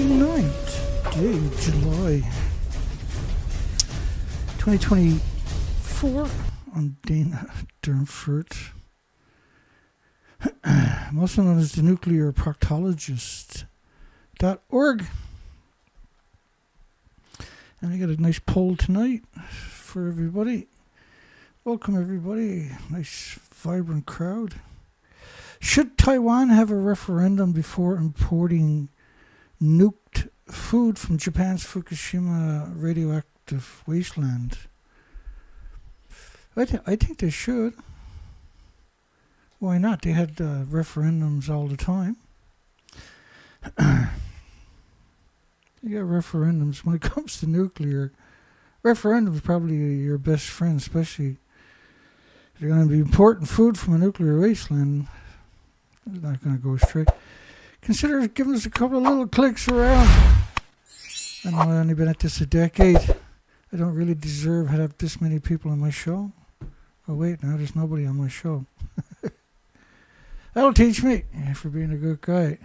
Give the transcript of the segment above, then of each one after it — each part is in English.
29th day of July 2024. I'm Dana Durnford. I'm also known as the nuclear proctologist.org. And I got a nice poll tonight for everybody. Welcome everybody. Nice vibrant crowd. Should Taiwan have a referendum before importing nuked food from Japan's Fukushima radioactive wasteland? I think they should. Why not? They had referendums all the time. You got referendums. When it comes to nuclear, referendum is probably your best friend, especially if you're going to be importing food from a nuclear wasteland. It's not going to go straight. Consider giving us a couple of little clicks around. I know I've only been at this a decade. I don't really deserve to have this many people on my show. Oh wait, now there's nobody on my show. That'll teach me for being a good guy.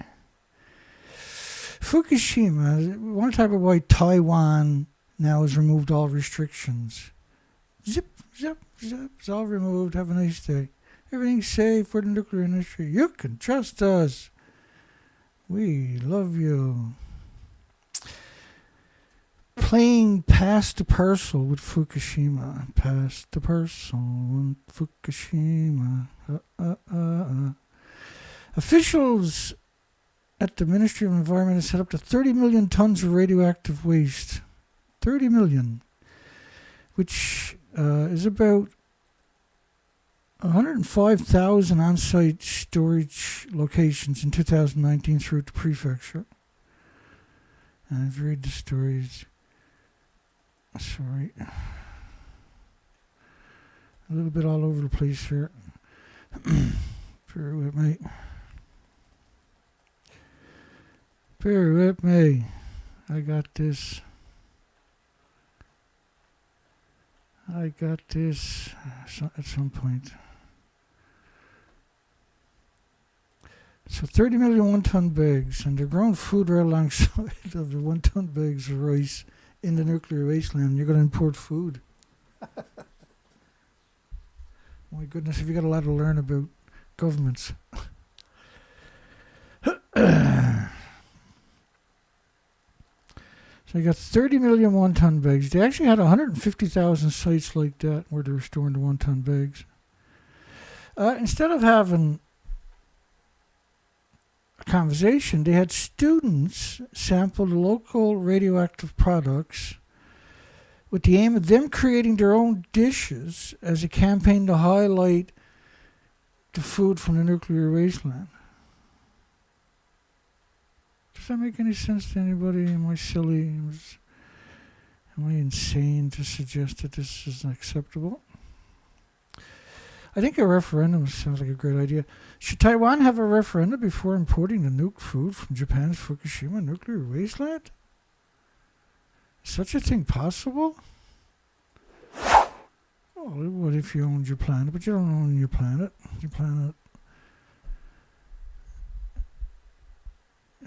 Fukushima, one type of why Taiwan now has removed all restrictions. Zip, zip, zip, it's all removed. Have a nice day. Everything's safe for the nuclear industry. You can trust us. We love you. Playing Pass the Parcel with Fukushima. Pass the parcel with Fukushima. Officials at the Ministry of Environment have set up to 30 million tons of radioactive waste. 30 million. Which is about 105,000 on-site storage locations in 2019 throughout the prefecture. And I've read the stories. Sorry. A little bit all over the place here. Bear with me. Bear with me. I got this. At some point. So 30 million one-ton bags, and they're growing food right alongside of the one-ton bags of rice in the nuclear wasteland. You're going to import food. My goodness, have you got a lot to learn about governments? So you got 30 million one-ton bags. They actually had 150,000 sites like that where they were storing the one-ton bags. Instead of having a conversation, they had students sample the local radioactive products with the aim of them creating their own dishes as a campaign to highlight the food from the nuclear wasteland. Does that make any sense to anybody? Am I silly? Am I insane to suggest that this is unacceptable? I think a referendum sounds like a great idea. Should Taiwan have a referendum before importing the nuke food from Japan's Fukushima nuclear wasteland? Is such a thing possible? Well, what if you owned your planet? But you don't own your planet. Your planet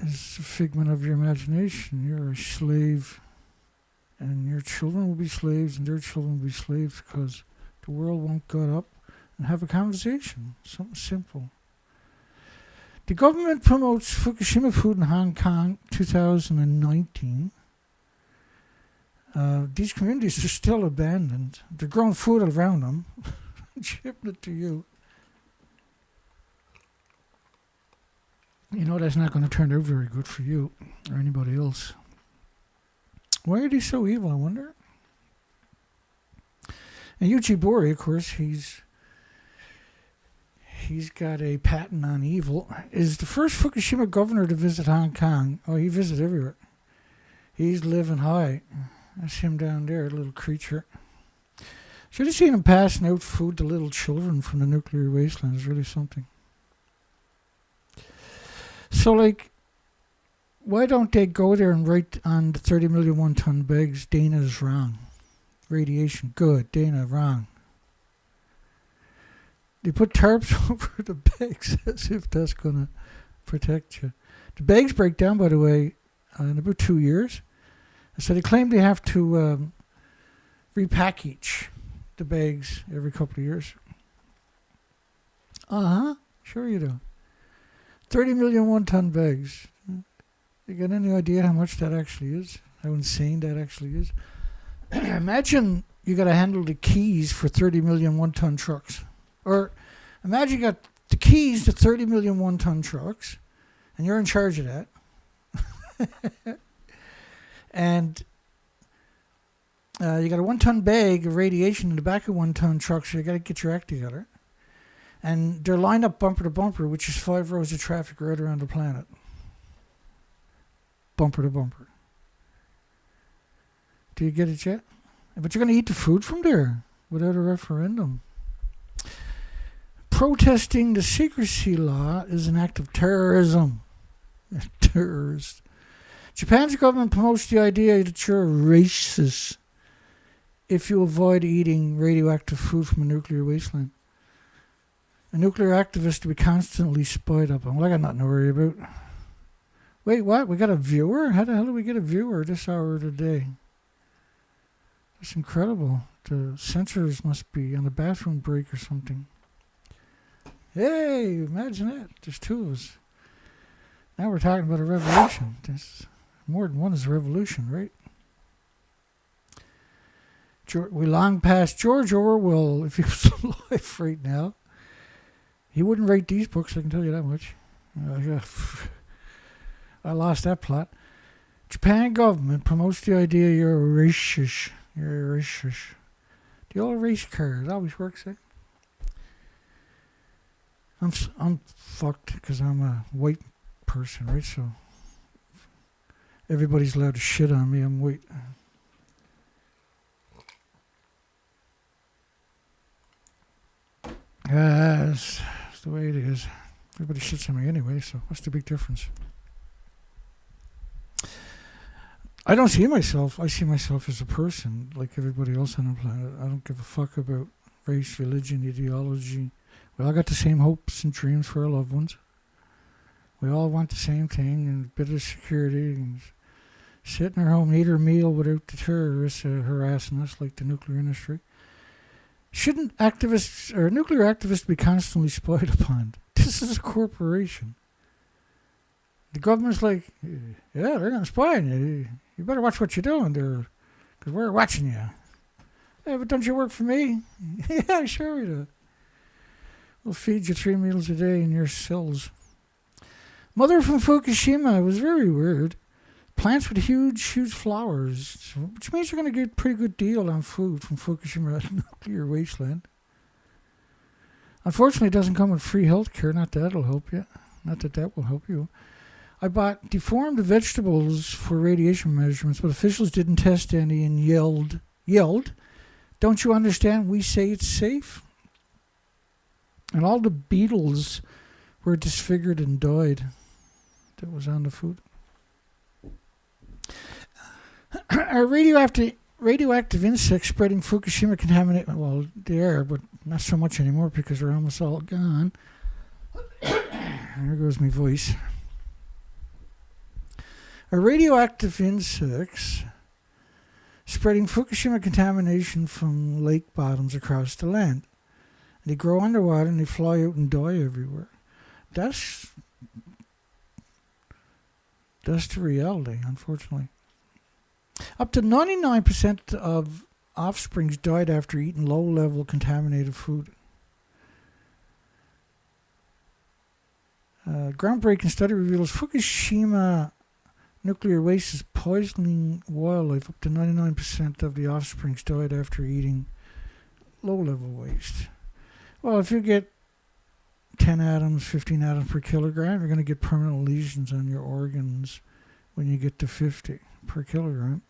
is a figment of your imagination. You're a slave, and your children will be slaves, and their children will be slaves because the world won't get up and have a conversation. Something simple. The government promotes Fukushima food in Hong Kong 2019. These communities are still abandoned. They're growing food around them, shipping it to you. You know that's not going to turn out very good for you or anybody else. Why are they so evil, I wonder? And Yuji Bori, of course, he's got a patent on evil, is the first Fukushima governor to visit Hong Kong. Oh, he visits everywhere. He's living high. That's him down there, a little creature. Should have seen him passing out food to little children from the nuclear wasteland. It's really something. So, why don't they go there and write on the 30 million one-ton bags, Dana's wrong. Radiation, good. Dana, wrong. They put tarps over the bags as if that's going to protect you. The bags break down, by the way, in about 2 years. So they claim they have to repackage the bags every couple of years. Sure you do. 30 million one-ton bags. You got any idea how much that actually is? How insane that actually is? Imagine you got to handle the keys for 30 million one-ton trucks. Or imagine you got the keys to 30 million one-ton trucks, and you're in charge of that. And you got a 1-ton bag of radiation in the back of 1-ton truck, so you got to get your act together. And they're lined up bumper to bumper, which is 5 rows of traffic right around the planet. Bumper to bumper. Do you get it yet? But you're going to eat the food from there without a referendum. Protesting the secrecy law is an act of terrorism. Terrorist. Japan's government promotes the idea that you're racist if you avoid eating radioactive food from a nuclear wasteland. A nuclear activist to be constantly spied up on. Well, I got nothing to worry about. Wait, what? We got a viewer? How the hell do we get a viewer this hour of the day? That's incredible. The sensors must be on a bathroom break or something. Hey, imagine that. There's 2 of us. Now we're talking about a revolution. There's more than one is a revolution, right? We long past George Orwell, if he was alive right now. He wouldn't write these books, I can tell you that much. I lost that plot. Japan government promotes the idea you're a racist. You're a racist. The old race card always works, eh? I'm fucked because I'm a white person, right? So everybody's allowed to shit on me. I'm white. That's the way it is. Everybody shits on me anyway, so what's the big difference? I don't see myself. I see myself as a person like everybody else on the planet. I don't give a fuck about race, religion, ideology. We all got the same hopes and dreams for our loved ones. We all want the same thing, and a bit of security, and sit in our home and eat our meal without the terrorists harassing us like the nuclear industry. Shouldn't activists or nuclear activists be constantly spied upon? This is a corporation. The government's like, yeah, they're going to spy on you. You better watch what you're doing there, because we're watching you. Yeah, but don't you work for me? Yeah, sure we do. We'll feed you 3 meals a day in your cells. Mother from Fukushima was very weird. Plants with huge, huge flowers, which means you're going to get a pretty good deal on food from Fukushima nuclear wasteland. Unfortunately, it doesn't come with free health care. Not that that'll help you. Not that that will help you. I bought deformed vegetables for radiation measurements, but officials didn't test any and yelled, don't you understand? We say it's safe. And all the beetles were disfigured and died that was on the food. Are radioactive insects spreading Fukushima contamination? Well, they are, but not so much anymore because they're almost all gone. There goes my voice. Are radioactive insects spreading Fukushima contamination from lake bottoms across the land? They grow underwater and they fly out and die everywhere. That's the reality, unfortunately. Up to 99% of offsprings died after eating low-level contaminated food. Groundbreaking study reveals Fukushima nuclear waste is poisoning wildlife. Up to 99% of the offsprings died after eating low-level waste. Well, if you get 10 atoms, 15 atoms per kilogram, you're going to get permanent lesions on your organs when you get to 50 per kilogram.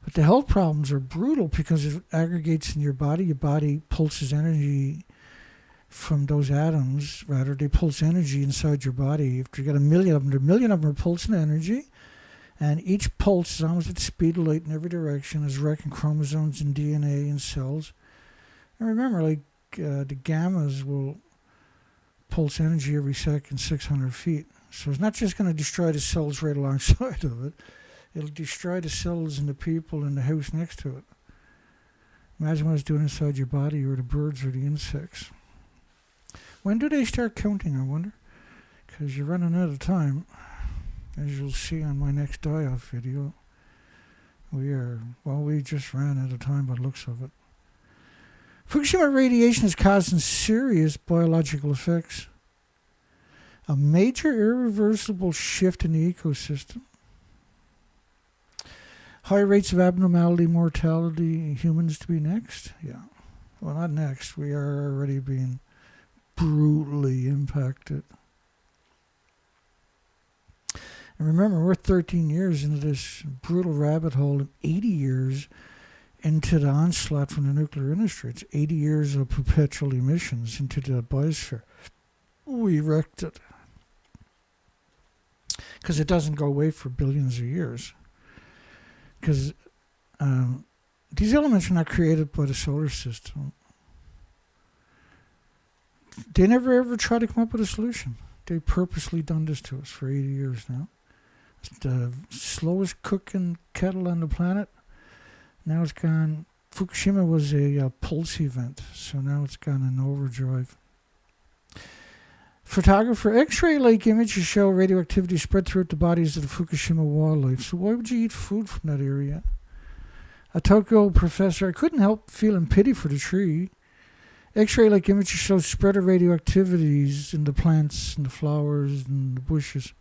But the health problems are brutal because it aggregates in your body. Your body pulses energy from those atoms. Rather, they pulse energy inside your body. If you got a million of them are pulsing energy. And each pulse is almost at the speed of light in every direction, is wrecking chromosomes and DNA and cells. And remember, the gammas will pulse energy every second, 600 feet. So it's not just going to destroy the cells right alongside of it. It'll destroy the cells and the people in the house next to it. Imagine what it's doing inside your body, or the birds or the insects. When do they start counting, I wonder? Because you're running out of time. As you'll see on my next die-off video. We just ran out of time by the looks of it. Fukushima radiation is causing serious biological effects. A major irreversible shift in the ecosystem. High rates of abnormality, mortality, humans to be next? Yeah. Well, not next. We are already being brutally impacted. And remember, we're 13 years into this brutal rabbit hole and 80 years into the onslaught from the nuclear industry. It's 80 years of perpetual emissions into the biosphere. We wrecked it. Because it doesn't go away for billions of years. Because these elements are not created by the solar system. They never ever try to come up with a solution. They've purposely done this to us for 80 years now. It's the slowest cooking kettle on the planet. Now it's gone. Fukushima was a pulse event, so now it's gone in overdrive. Photographer X-ray-like images show radioactivity spread throughout the bodies of the Fukushima wildlife. So why would you eat food from that area? A Tokyo professor, I couldn't help feeling pity for the tree. X-ray-like images show spread of radioactivities in the plants and the flowers and the bushes.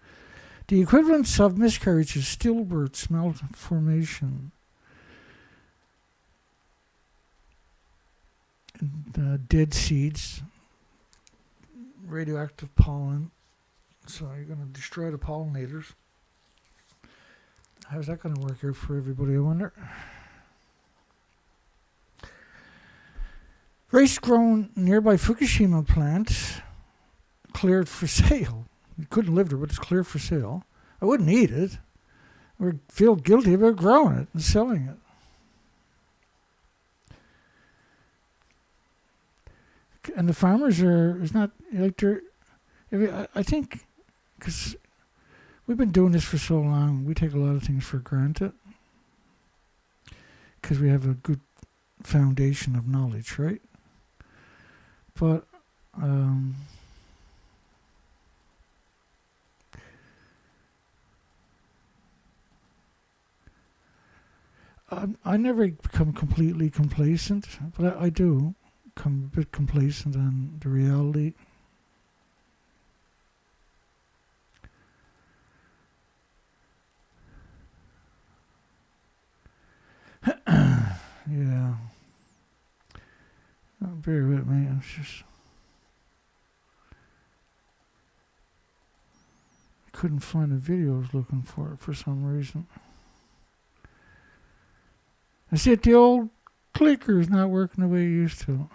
The equivalence of miscarriages, stillbirths, malformation, and, dead seeds, radioactive pollen. So you're going to destroy the pollinators. How's that going to work out for everybody, I wonder? Rice grown nearby Fukushima plant cleared for sale. You couldn't live there, but it's cleared for sale. I wouldn't eat it. I would feel guilty about growing it and selling it. And the farmers it's not like they're, I think, because we've been doing this for so long, we take a lot of things for granted. Because we have a good foundation of knowledge, right? But, I never become completely complacent, but I do become a bit complacent on the reality. Yeah. Bear with me. I couldn't find the video I was looking for some reason. I see the old clicker is not working the way it used to.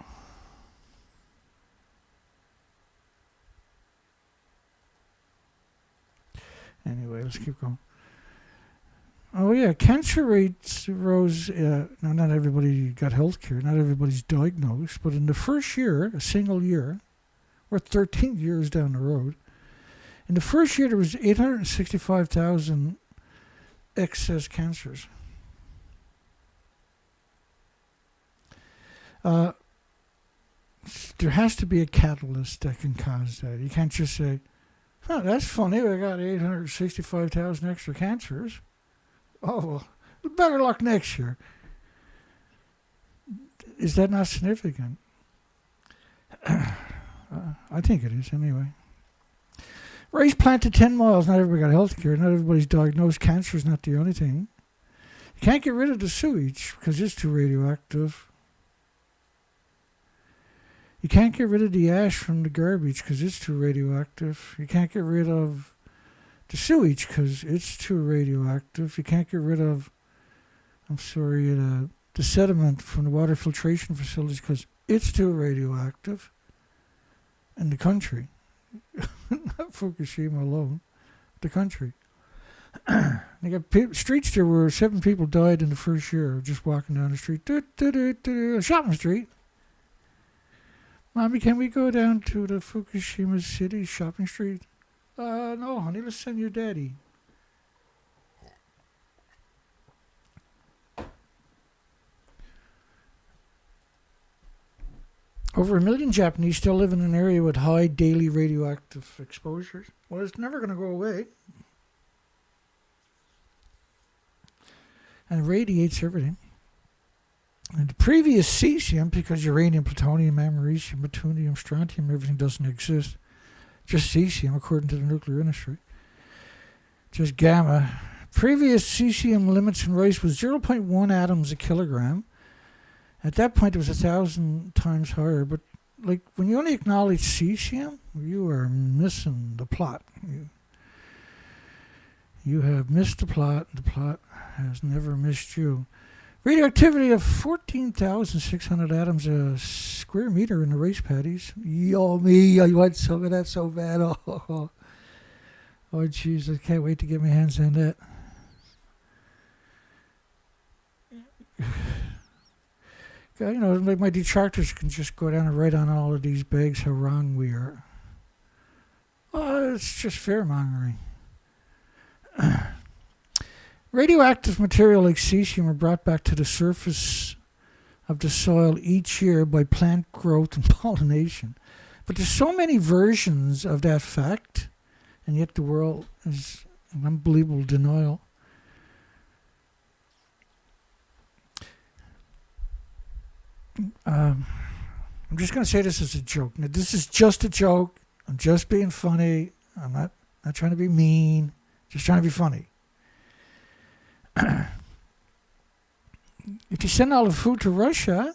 Anyway, let's keep going. Oh yeah, cancer rates rose. Now, not everybody got health care. Not everybody's diagnosed. But in the first year, a single year, we're 13 years down the road. In the first year, there was 865,000 excess cancers. There has to be a catalyst that can cause that. You can't just say, "Oh, that's funny. We got 865,000 extra cancers. Oh, well, better luck next year." Is that not significant? I think it is, anyway. Rice planted 10 miles. Not everybody got health care. Not everybody's diagnosed. Cancer is not the only thing. You can't get rid of the sewage because it's too radioactive. You can't get rid of the ash from the garbage because it's too radioactive. You can't get rid of the sewage because it's too radioactive. You can't get rid of, the sediment from the water filtration facilities because it's too radioactive. In the country. Not Fukushima alone. The country. They got streets there where 7 people died in the first year just walking down the street. Shopping street. Mommy, can we go down to the Fukushima City shopping street? No, honey, let's send your daddy. Over 1 million Japanese still live in an area with high daily radioactive exposures. Well, it's never going to go away. And it radiates everything. And the previous cesium, because uranium, plutonium, americium, plutonium, strontium, everything doesn't exist. Just cesium, according to the nuclear industry. Just gamma. Previous cesium limits in rice was 0.1 atoms a kilogram. At that point, it was 1,000 times higher. But like when you only acknowledge cesium, you are missing the plot. You have missed the plot. The plot has never missed you. Radioactivity of 14,600 atoms a square meter in the rice paddies. Yo, me, I want some of that so bad. Oh, jeez, I can't wait to get my hands on that. You know, like my detractors can just go down and write on all of these bags how wrong we are. Oh, it's just fear-mongering. Radioactive material like cesium are brought back to the surface of the soil each year by plant growth and pollination. But there's so many versions of that fact, and yet the world is in unbelievable denial. I'm just going to say this as a joke. Now, this is just a joke. I'm just being funny. I'm not trying to be mean. Just trying to be funny. If you send all the food to Russia,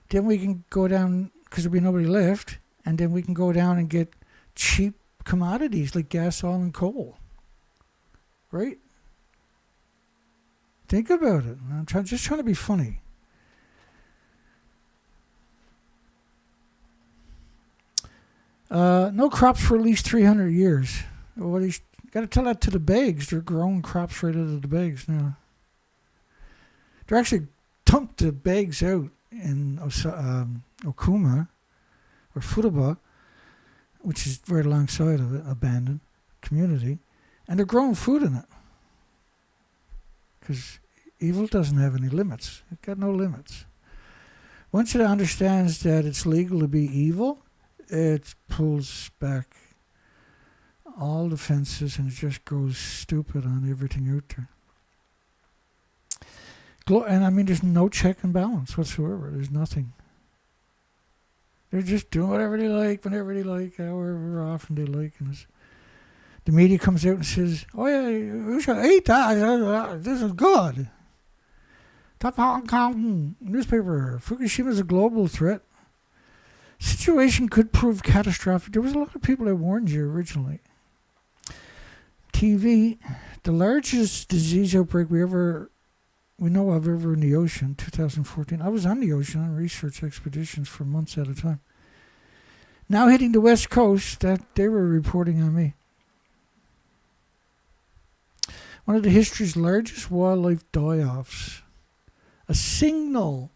then we can go down, because there'll be nobody left, and then we can go down and get cheap commodities like gas, oil, and coal. Right? Think about it. I'm just trying to be funny. No crops for at least 300 years. Well, you got to tell that to the bags. They're growing crops right out of the bags now. They're actually dumped the bags out in Okuma or Futaba, which is right alongside of it, abandoned community, and they're growing food in it. Because evil doesn't have any limits. It's got no limits. Once it understands that it's legal to be evil, it pulls back all the fences and it just goes stupid on everything out there. And I mean, there's no check and balance whatsoever. There's nothing. They're just doing whatever they like, whenever they like, however often they like. And the media comes out and says, oh yeah, we should eat that. This is good. Top Hong Kong newspaper. Fukushima is a global threat. Situation could prove catastrophic. There was a lot of people that warned you originally. TV, the largest disease outbreak we know of ever in the ocean, 2014. I was on the ocean on research expeditions for months at a time. Now hitting the west coast, that they were reporting on me. One of the history's largest wildlife die-offs. A signal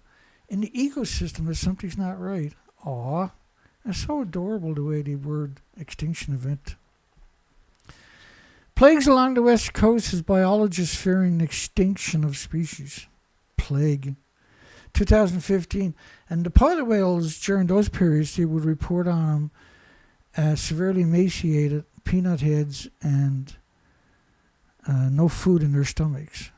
in the ecosystem that something's not right. Aw, that's so adorable the way the word extinction event. Plagues along the west coast as biologists fearing the extinction of species. Plague. 2015. And the pilot whales, during those periods, they would report on them as severely emaciated, peanut heads, and no food in their stomachs.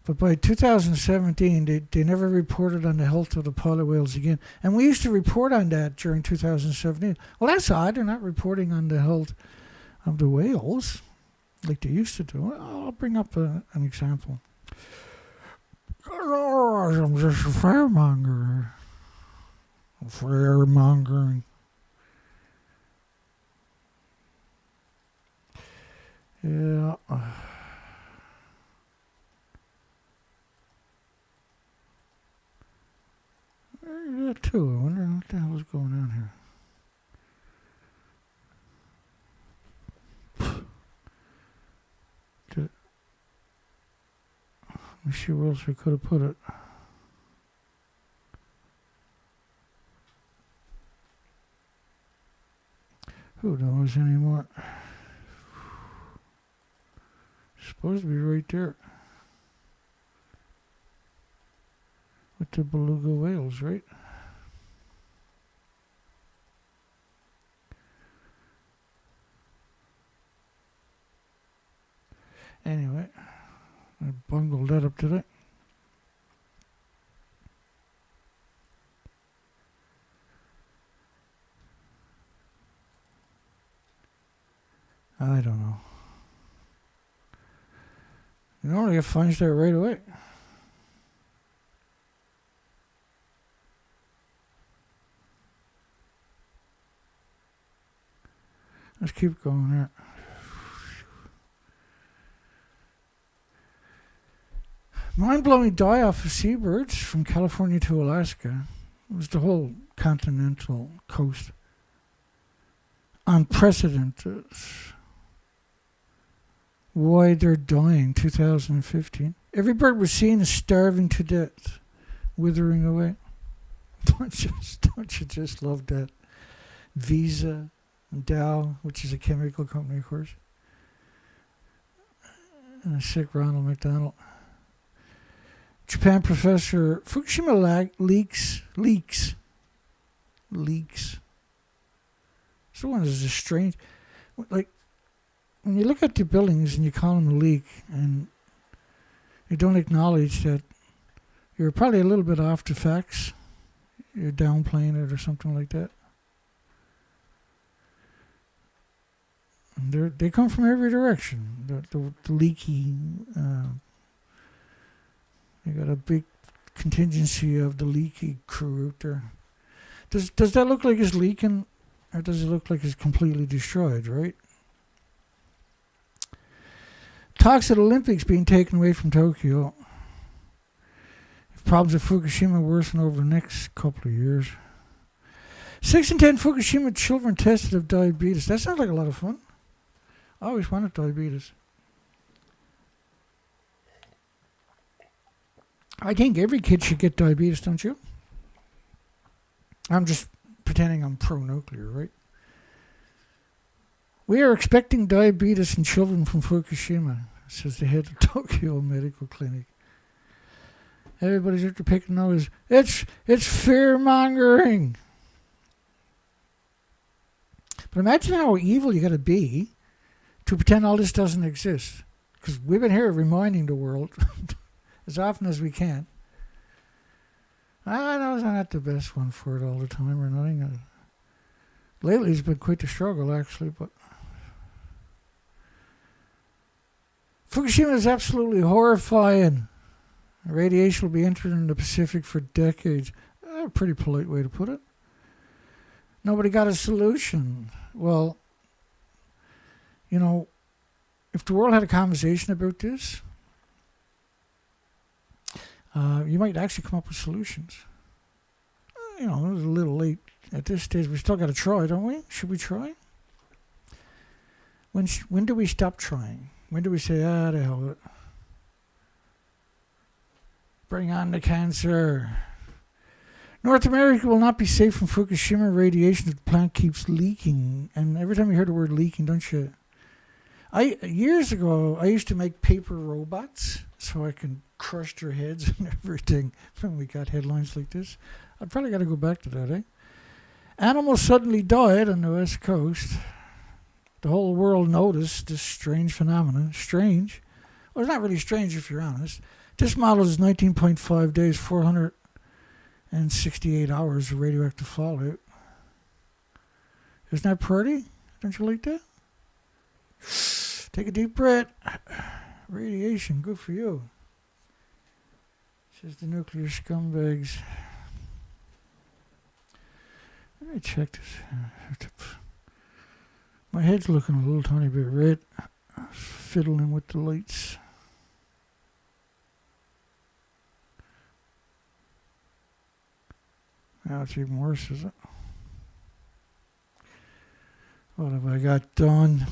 But by 2017, they never reported on the health of the pilot whales again. And we used to report on that during 2017. Well, that's odd. They're not reporting on the health of the whales like they used to do. I'll bring up an example. I'm just a firemonger. Firemongering. Yeah. That too. I wonder what the hell is going on here. Let me see where else we could have put it. Who knows anymore? Supposed to be right there. With the beluga whales, right? Anyway, I bungled that up today. I don't know. You normally get finds there right away. Let's keep going there. Mind-blowing die-off of seabirds from California to Alaska. It was the whole continental coast. Unprecedented. Why they're dying, 2015. Every bird was seen is starving to death, withering away. Don't you just love that? Visa, and Dow, which is a chemical company, of course. And a sick Ronald McDonald. Japan professor, Fukushima leaks. So one is a strange, like, when you look at the buildings and you call them a leak and you don't acknowledge that you're probably a little bit off the facts, you're downplaying it or something like that. And they come from every direction. The leaky, you got a big contingency of the leaky crew out there. Does that look like it's leaking, or does it look like it's completely destroyed, right? Talks at Olympics being taken away from Tokyo. If problems at Fukushima worsen over the next couple of years. 6 in 10 Fukushima children tested of diabetes. That sounds like a lot of fun. I always wanted diabetes. I think every kid should get diabetes, don't you? I'm just pretending I'm pro-nuclear, right? We are expecting diabetes in children from Fukushima, says the head of Tokyo Medical Clinic. Everybody's after picking nose. It's fear-mongering. But imagine how evil you got to be to pretend all this doesn't exist. Because we've been here reminding the world as often as we can. I know I'm not the best one for it all the time or nothing. Lately it's been quite the struggle, actually, but Fukushima is absolutely horrifying. Radiation will be entering the Pacific for decades. A pretty polite way to put it. Nobody got a solution. Well, you know, if the world had a conversation about this, you might actually come up with solutions. You know, it was a little late at this stage. We still got to try, don't we? Should we try? When do we stop trying? When do we say, the hell with it? Bring on the cancer. North America will not be safe from Fukushima radiation if the plant keeps leaking. And every time you hear the word leaking, don't you? Years ago, I used to make paper robots so I can crush their heads and everything when we got headlines like this. I'd probably got to go back to that, eh? Animals suddenly died on the West Coast. The whole world noticed this strange phenomenon. Strange. Well, it's not really strange if you're honest. This model is 19.5 days, 468 hours of radioactive fallout. Isn't that pretty? Don't you like that? Take a deep breath. Radiation, good for you. Says the nuclear scumbags. Let me check this. My head's looking a little tiny bit red. Fiddling with the lights. Now it's even worse, is it? What have I got done?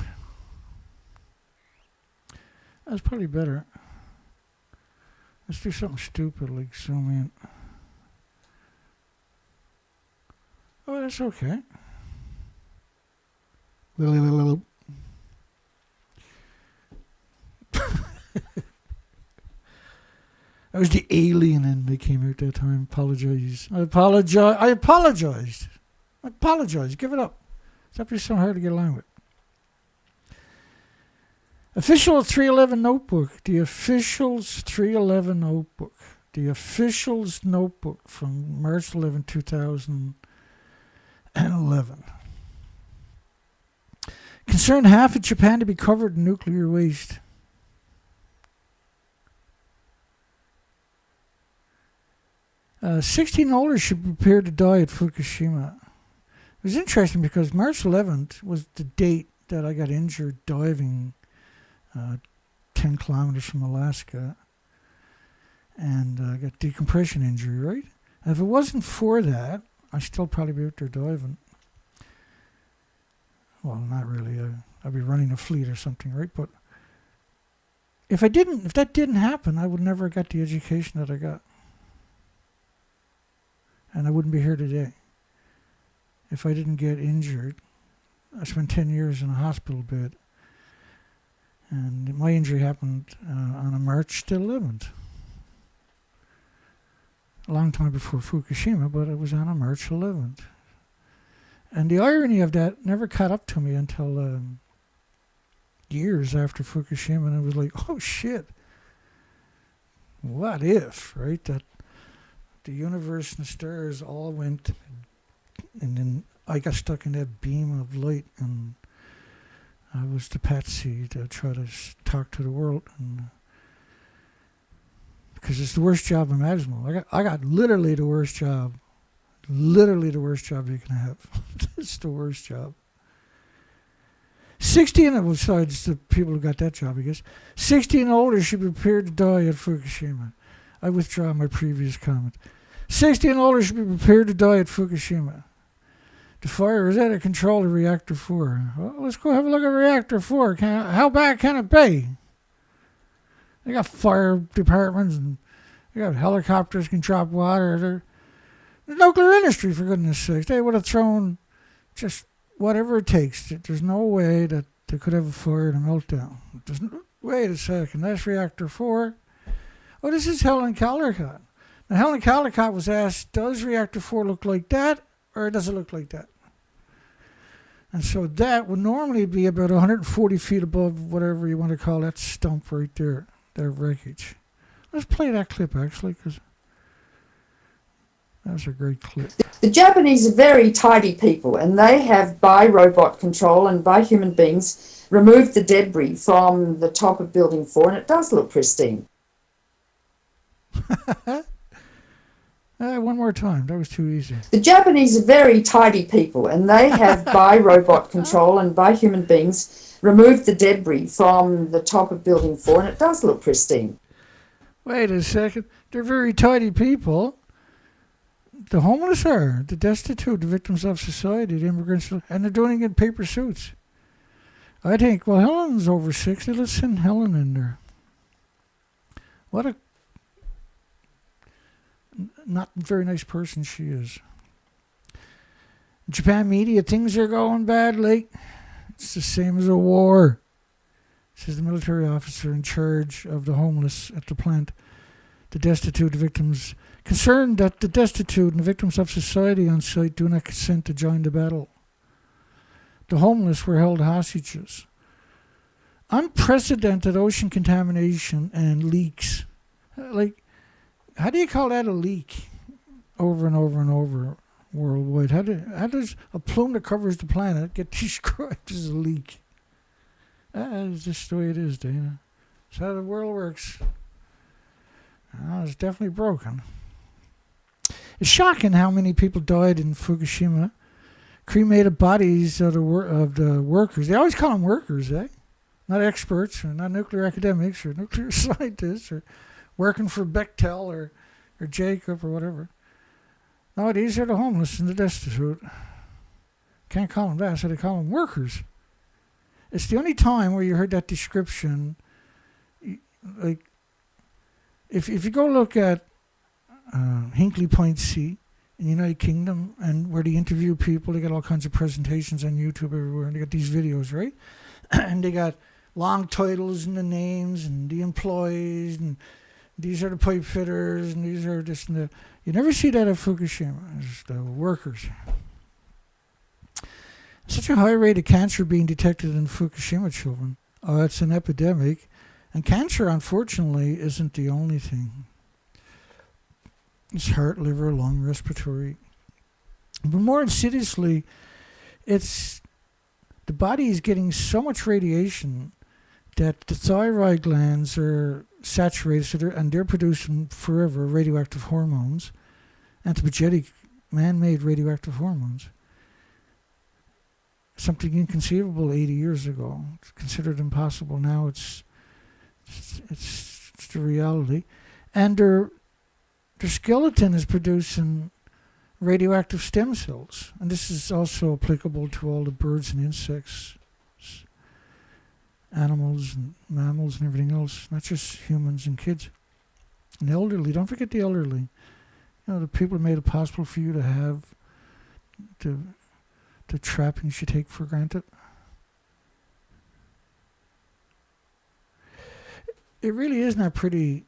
That's probably better. Let's do something stupid like zoom in. Oh, that's okay. I was the alien and they came out that time. I apologized. Give it up. Stop being so hard to get along with. Official 311 notebook. The official's 311 notebook. The official's notebook from March 11, 2011. Concerned half of Japan to be covered in nuclear waste. 16 older should be prepared to die at Fukushima. It was interesting because March 11th was the date that I got injured diving 10 kilometers from Alaska. And I got decompression injury, right? And if it wasn't for that, I'd still probably be out there diving. Well, not really. I'd be running a fleet or something, right? But if that didn't happen, I would never have got the education that I got. And I wouldn't be here today. If I didn't get injured, I spent 10 years in a hospital bed. And my injury happened on March the 11th. A long time before Fukushima, but it was on a March 11th. And the irony of that never caught up to me until years after Fukushima. And it was like, oh shit, what if, right? That the universe and the stars all went, and then I got stuck in that beam of light, and I was the patsy to try to talk to the world, and because it's the worst job imaginable. I got literally the worst job you can have. It's the worst job. 16 of besides the people who got that job, I guess. 16 and older should be prepared to die at Fukushima. I withdraw my previous comment. 16 and older should be prepared to die at Fukushima. The fire is out of control of Reactor 4. Well, let's go have a look at Reactor 4. How bad can it be? They got fire departments and they got helicopters can drop water. The nuclear industry, for goodness sakes, they would have thrown just whatever it takes. There's no way that they could have a fire and a meltdown. Wait a second, that's Reactor 4. Oh, this is Helen Caldicott. Now, Helen Caldicott was asked, does Reactor 4 look like that, or does it look like that? And so that would normally be about 140 feet above whatever you want to call that stump right there, that wreckage. Let's play that clip, actually, because that was a great clip. The Japanese are very tidy people, and they have, by robot control and by human beings, removed the debris from the top of Building 4, and it does look pristine. One more time. That was too easy. The Japanese are very tidy people, and they have, by robot control and by human beings, removed the debris from the top of Building 4, and it does look pristine. Wait a second. They're very tidy people. The homeless are, the destitute, the victims of society, the immigrants, and they're doing it in paper suits. I think, well, Helen's over 60. Let's send Helen in there. What a not very nice person she is. Japan media, things are going badly. It's the same as a war, says the military officer in charge of the homeless at the plant. The destitute victims, concerned that the destitute and the victims of society on site do not consent to join the battle. The homeless were held hostages. Unprecedented ocean contamination and leaks. How do you call that a leak? Over and over and over worldwide. How does a plume that covers the planet get described as a leak? That's just the way it is, Dana. That's how the world works. It's definitely broken. It's shocking how many people died in Fukushima. Cremated bodies of the workers. They always call them workers, eh? Not experts, or not nuclear academics, or nuclear scientists, or working for Bechtel, or Jacob, or whatever. No, these are the homeless and the destitute. Can't call them that, so they call them workers. It's the only time where you heard that description. Like, if you go look at Hinkley Point C in the United Kingdom, and where they interview people. They got all kinds of presentations on YouTube everywhere, and they got these videos, right? And they got long titles and the names and the employees, and these are the pipe fitters, and these are this and that. You never see that at Fukushima. It's the workers. Such a high rate of cancer being detected in Fukushima children. It's an epidemic. And cancer, unfortunately, isn't the only thing. It's heart, liver, lung, respiratory. But more insidiously, it's the body is getting so much radiation that the thyroid glands are saturated, and they're producing forever radioactive hormones, anthropogenic, man-made radioactive hormones. Something inconceivable 80 years ago. It's considered impossible. Now it's the reality. And their skeleton is producing radioactive stem cells. And this is also applicable to all the birds and insects, animals and mammals and everything else, not just humans and kids. And the elderly, don't forget the elderly. You know, the people who made it possible for you to have the trappings you take for granted. It really is not pretty.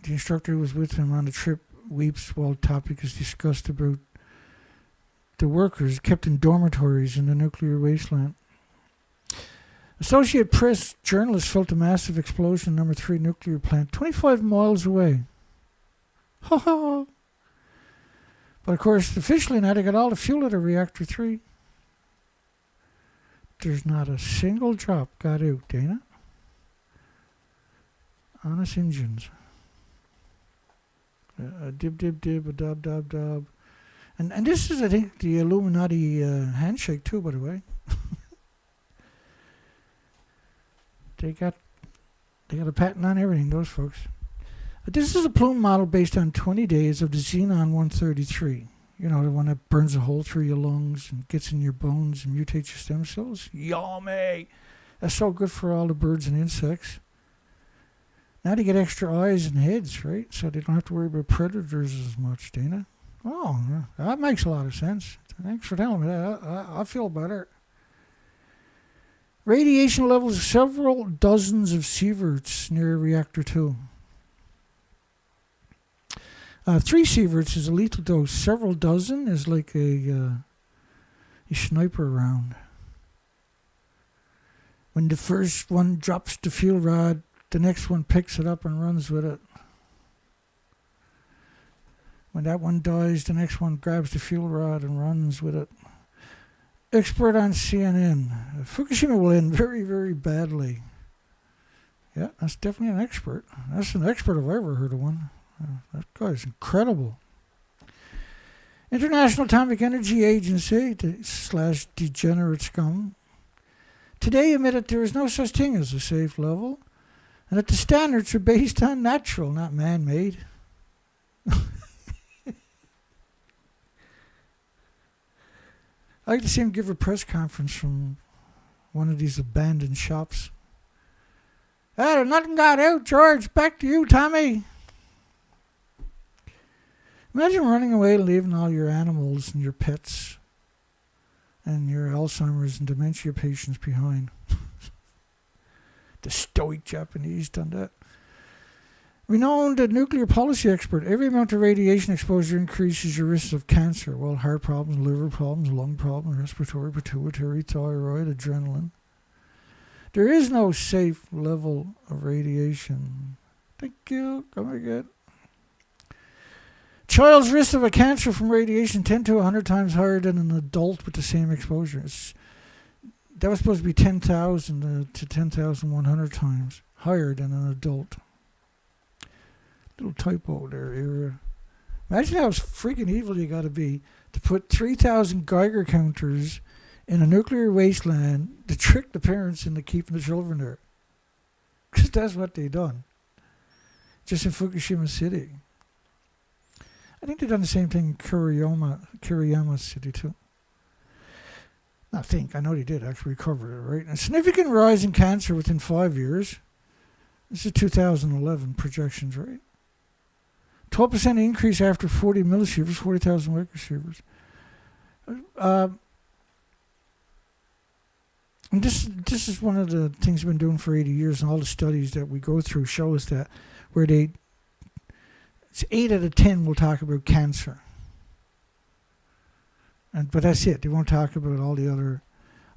The instructor who was with him on the trip weeps while topic is discussed about the workers kept in dormitories in the nuclear wasteland. Associated Press journalists felt a massive explosion in number 3 nuclear plant 25 miles away. Ha ha! But of course, officially now they got all the fuel out of reactor 3. There's not a single drop got out, Dana. Honest engines. A dib dib dib, a dub dub dub. And this is, I think, the Illuminati handshake too, by the way. They got a patent on everything, those folks. But this is a plume model based on 20 days of the Xenon 133. You know, the one that burns a hole through your lungs and gets in your bones and mutates your stem cells. Yummy! That's so good for all the birds and insects. Now they get extra eyes and heads, right? So they don't have to worry about predators as much, Dana. Oh, that makes a lot of sense. Thanks for telling me that. I feel better. Radiation levels of several dozens of sieverts near reactor 2. 3 sieverts is a lethal dose. Several dozen is like a sniper round. When the first one drops the fuel rod, the next one picks it up and runs with it. When that one dies, the next one grabs the fuel rod and runs with it. Expert on CNN. Fukushima will end very, very badly. Yeah, that's definitely an expert. That's an expert if I ever heard of one. That guy's incredible. International Atomic Energy Agency / degenerate scum today admitted there is no such thing as a safe level, and that the standards are based on natural, not man-made. I'd like to see him give a press conference from one of these abandoned shops. Nothing got out, George. Back to you, Tommy. Imagine running away and leaving all your animals and your pets and your Alzheimer's and dementia patients behind. The stoic Japanese done that. Renowned nuclear policy expert, every amount of radiation exposure increases your risk of cancer. Well, heart problems, liver problems, lung problems, respiratory, pituitary, thyroid, adrenaline. There is no safe level of radiation. Thank you. Come again. Child's risk of a cancer from radiation 10 to 100 times higher than an adult with the same exposure. That was supposed to be 10,000 to 10,100 times higher than an adult. Little typo there, era. Imagine how freaking evil you got to be to put 3,000 Geiger counters in a nuclear wasteland to trick the parents into keeping the children there. Because that's what they done. Just in Fukushima City. I think they've done the same thing in Kiriyama City too. I know they did actually recover it, right? A significant rise in cancer within 5 years. This is 2011 projections, right? 12% increase after 40 millisieverts, 40,000 microsieverts. And this is one of the things we've been doing for 80 years, and all the studies that we go through show us that, where it's 8 out of 10 will talk about cancer. But that's it. They won't talk about all the other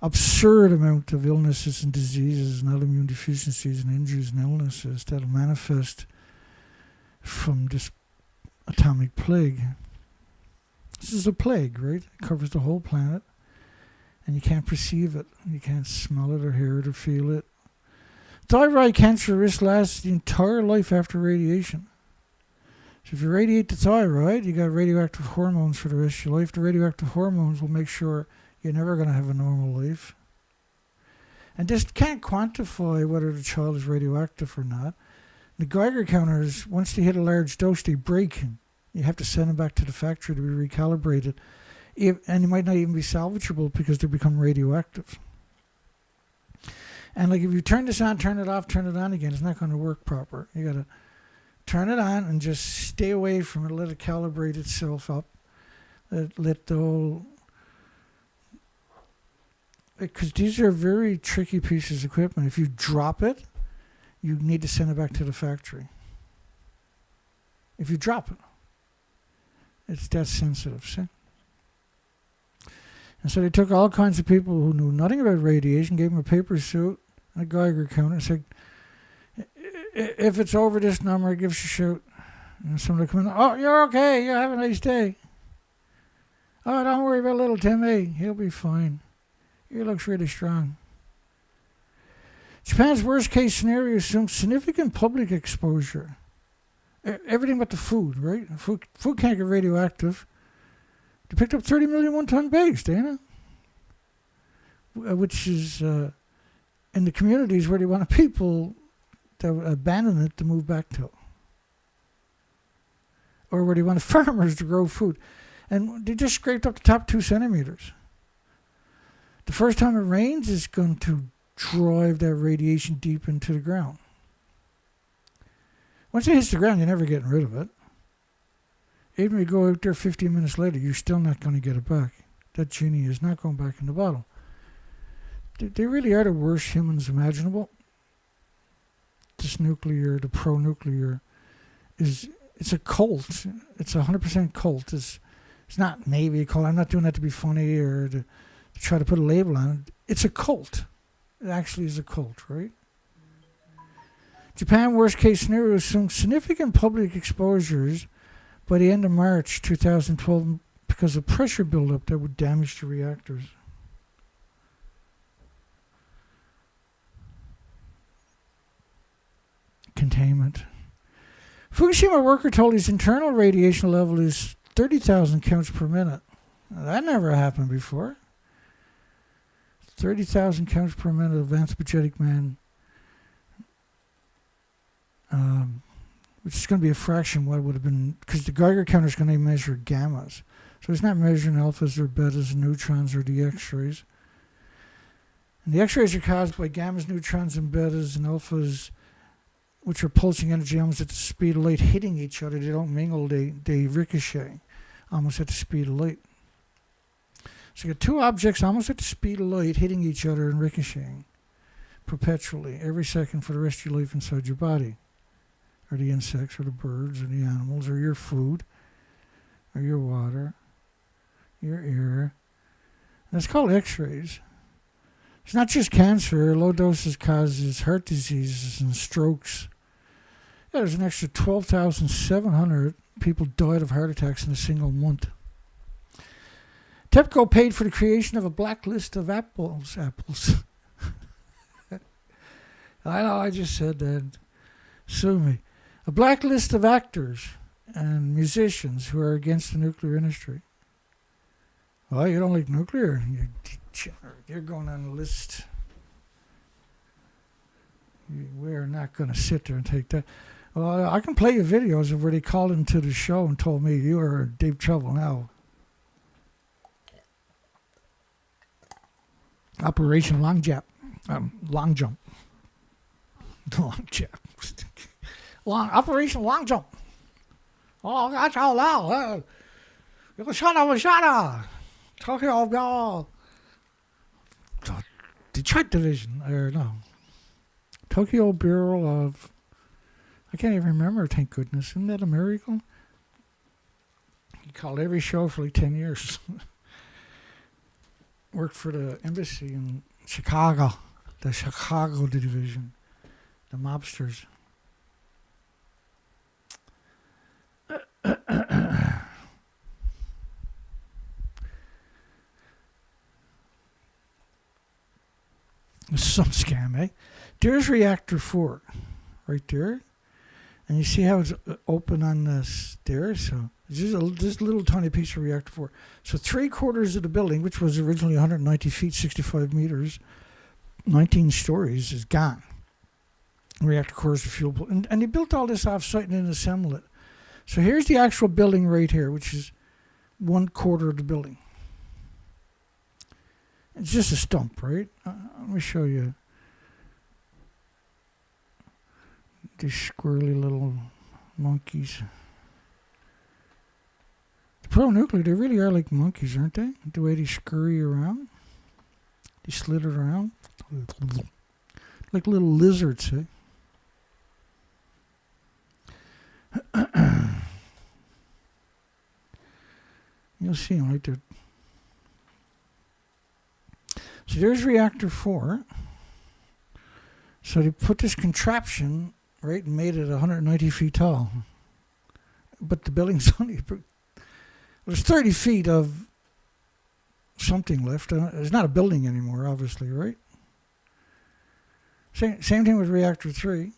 absurd amount of illnesses and diseases and autoimmune deficiencies and injuries and illnesses that'll manifest from this atomic plague. This is a plague, right? It covers the whole planet, and you can't perceive it. You can't smell it or hear it or feel it. Thyroid cancer risk lasts the entire life after radiation. So if you radiate the thyroid, you got radioactive hormones for the rest of your life. The radioactive hormones will make sure you're never going to have a normal life. And just can't quantify whether the child is radioactive or not. The Geiger counters, once they hit a large dose, they break. You have to send them back to the factory to be recalibrated. And they might not even be salvageable because they become radioactive. And like if you turn this on, turn it off, turn it on again, it's not going to work proper. You got to turn it on and just stay away from it. Let it calibrate itself up. Let the whole... Because these are very tricky pieces of equipment. If you drop it, you need to send it back to the factory. If you drop it, it's that sensitive, see? And so they took all kinds of people who knew nothing about radiation, gave them a paper suit and a Geiger counter, and said, if it's over this number, give us a shout. And somebody come in, oh, you're okay, you have a nice day. Oh, don't worry about little Timmy, he'll be fine. He looks really strong. Japan's worst case scenario assumes significant public exposure. Everything but the food, right? Food can't get radioactive. They picked up 30 million one-ton bags, Dana. Which is in the communities where they want people to abandon it to move back to. Or where they want farmers to grow food. And they just scraped up the top 2 centimeters. The first time it rains is going to drive that radiation deep into the ground. Once it hits the ground, you're never getting rid of it. Even if you go out there 15 minutes later, you're still not going to get it back. That genie is not going back in the bottle. They really are the worst humans imaginable. This nuclear, the pro-nuclear, it's a cult. It's 100% cult. It's not Navy cult. I'm not doing that to be funny or to try to put a label on it. It's a cult. It actually is a cult, right? Japan worst case scenario assumes significant public exposures by the end of March 2012 because of pressure buildup that would damage the reactors. Containment. Fukushima worker told his internal radiation level is 30,000 counts per minute. Now, that never happened before. 30,000 counts per minute of anthropogenic man, which is going to be a fraction of what it would have been, because the Geiger counter is going to measure gammas. So it's not measuring alphas or betas, neutrons, or the X-rays. And the X-rays are caused by gammas, neutrons, and betas, and alphas, which are pulsing energy almost at the speed of light, hitting each other. They don't mingle, they ricochet almost at the speed of light. So you got 2 objects almost at the speed of light hitting each other and ricocheting perpetually, every second for the rest of your life inside your body. Or the insects, or the birds, or the animals, or your food, or your water, your air. And it's called X-rays. It's not just cancer. Low doses causes heart diseases and strokes. Yeah, there's an extra 12,700 people died of heart attacks in a single month. TEPCO paid for the creation of a blacklist of apples. I know, I just said that. Sue me. A blacklist of actors and musicians who are against the nuclear industry. Oh, you don't like nuclear? You degenerate. You're going on the list. We're not going to sit there and take that. Well, I can play you videos of where they called into the show and told me you are in deep trouble now. Operation Long Jump. Long Jump. Long Jump. Operation Long Jump. Oh, that's all now. Shut up. Talking about Detroit Division, or no. Tokyo Bureau of, I can't even remember, thank goodness. Isn't that a miracle? He called every show for like 10 years. Worked for the embassy in Chicago, the Chicago division, the mobsters. Some scam, eh? There's reactor 4, right there. And you see how it's open on this there? So this little tiny piece of reactor 4. So 3/4 of the building, which was originally 190 feet, 65 meters, 19 stories, is gone. Reactor core is the fuel pool. And they built all this off-site and then assembled it. So here's the actual building right here, which is 1/4 of the building. It's just a stump, right? Let me show you. These squirrely little monkeys. The pro-nuclear, they really are like monkeys, aren't they? The way they scurry around. They slither around. Like little lizards, eh? You'll see them right there. So there's reactor 4. So they put this contraption, right, and made it 190 feet tall. But the building's only, there's 30 feet of something left. It's not a building anymore, obviously, right? Same thing with reactor 3.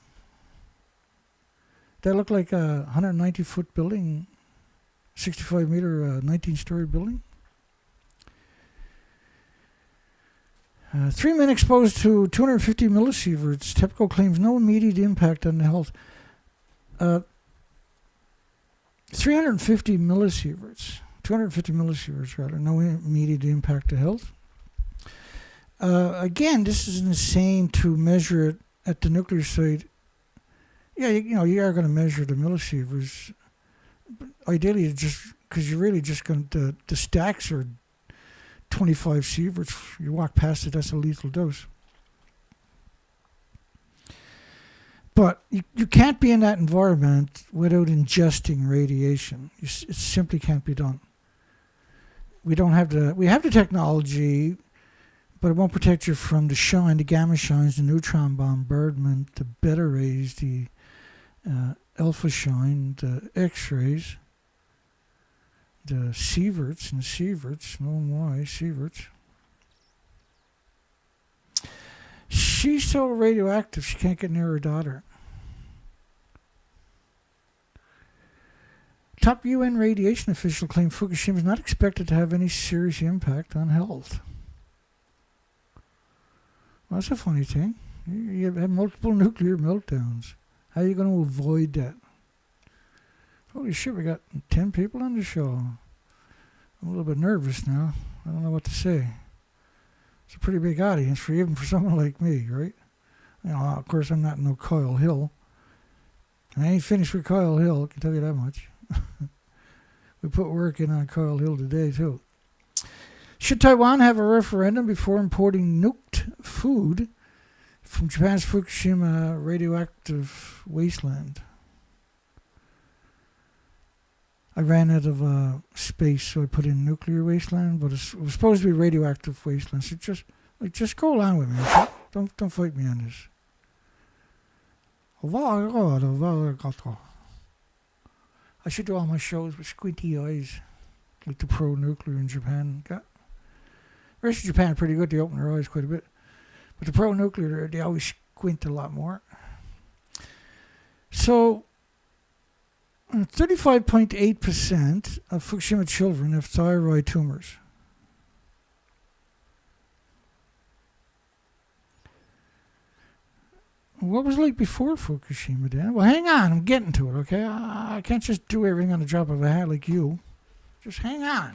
That looked like a 190-foot building, 65-meter, 19-story building. 3 men exposed to 250 millisieverts. TEPCO claims no immediate impact on the health. 350 millisieverts. 250 millisieverts, rather. No immediate impact to health. Again, this is insane to measure it at the nuclear site. Yeah, you are going to measure the millisieverts. But ideally, just because you're really just going to, the stacks are 25 sieverts. You walk past it, that's a lethal dose. But you can't be in that environment without ingesting radiation. It simply can't be done. We have the technology, but it won't protect you from the shine, the gamma shines, the neutron bombardment, the beta rays, the alpha shine, the X-rays, the sieverts and sieverts, no why, sieverts. She's so radioactive she can't get near her daughter. Top UN radiation official claimed Fukushima is not expected to have any serious impact on health. Well, that's a funny thing. You have multiple nuclear meltdowns. How are you going to avoid that? Holy shit, we got 10 people on the show. I'm a little bit nervous now. I don't know what to say. It's a pretty big audience even for someone like me, right? Of course, I'm not no Coyle Hill. And I ain't finished with Coyle Hill, I can tell you that much. We put work in on Coyle Hill today, too. Should Taiwan have a referendum before importing nuked food from Japan's Fukushima radioactive wasteland? I ran out of space, so I put in nuclear wasteland, but it was supposed to be radioactive wasteland. So just go along with me. Okay? Don't fight me on this. I should do all my shows with squinty eyes, like the pro-nuclear in Japan. The rest of Japan are pretty good. They open their eyes quite a bit. But the pro-nuclear, they always squint a lot more. So 35.8% of Fukushima children have thyroid tumors. What was it like before Fukushima, Dan? Well, hang on. I'm getting to it, okay? I can't just do everything on the drop of a hat like you. Just hang on.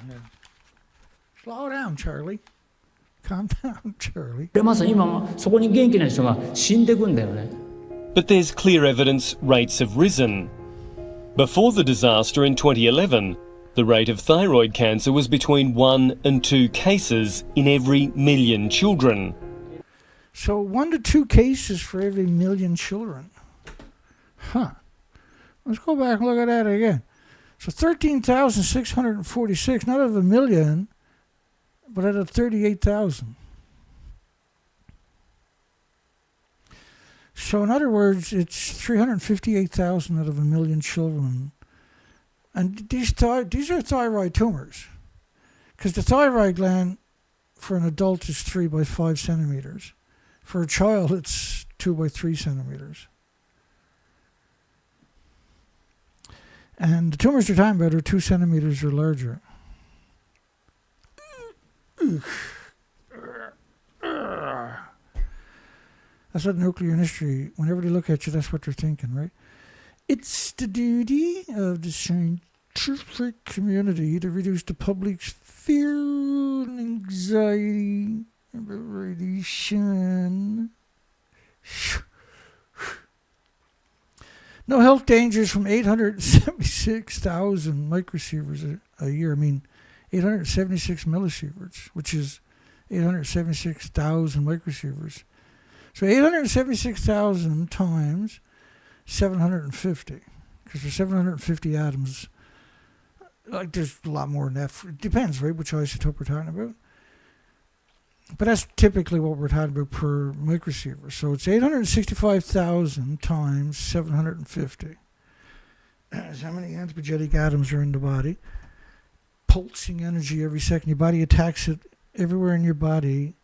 Slow down, Charlie. Calm down, Charlie. But there's clear evidence rates have risen. Before the disaster in 2011, the rate of thyroid cancer was between 1 and 2 cases in every million children. So 1 to 2 cases for every million children. Huh. Let's go back and look at that again. So 13,646, not out of a million, but out of 38,000. So in other words, it's 358,000 out of a million children. And these are thyroid tumors. Because the thyroid gland for an adult is 3 by 5 centimeters. For a child, it's 2 by 3 centimeters. And the tumors they're talking about are 2 centimeters or larger. That's what nuclear industry, whenever they look at you, that's what they're thinking, right? It's the duty of the scientific community to reduce the public's fear and anxiety about radiation. No health dangers from 876,000 microsieverts a year. I mean, 876 millisieverts, which is 876,000 microsieverts. So 876,000 times 750, because there's 750 atoms. Like, there's a lot more than that. It depends, right, which isotope we're talking about. But that's typically what we're talking about per microsievert. So it's 865,000 times 750. That's how many antipagetic atoms are in the body. Pulsing energy every second. Your body attacks it everywhere in your body.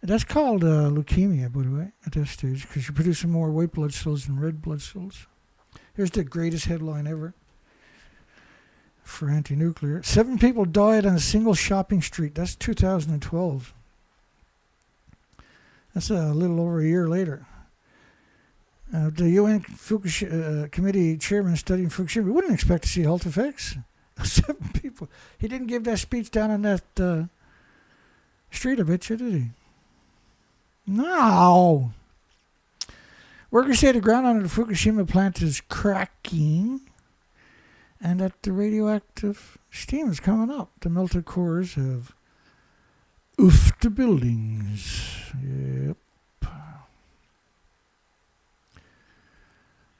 That's called leukemia, by the way, at that stage, because you're producing more white blood cells than red blood cells. Here's the greatest headline ever for anti-nuclear. 7 people died on a single shopping street. That's 2012. That's a little over a year later. The UN committee chairman studying Fukushima, we wouldn't expect to see health effects. 7 people. He didn't give that speech down on that street, I bet you, did he? No. Workers say the ground under the Fukushima plant is cracking and that the radioactive steam is coming up. The melted cores have oofed the buildings. Yep.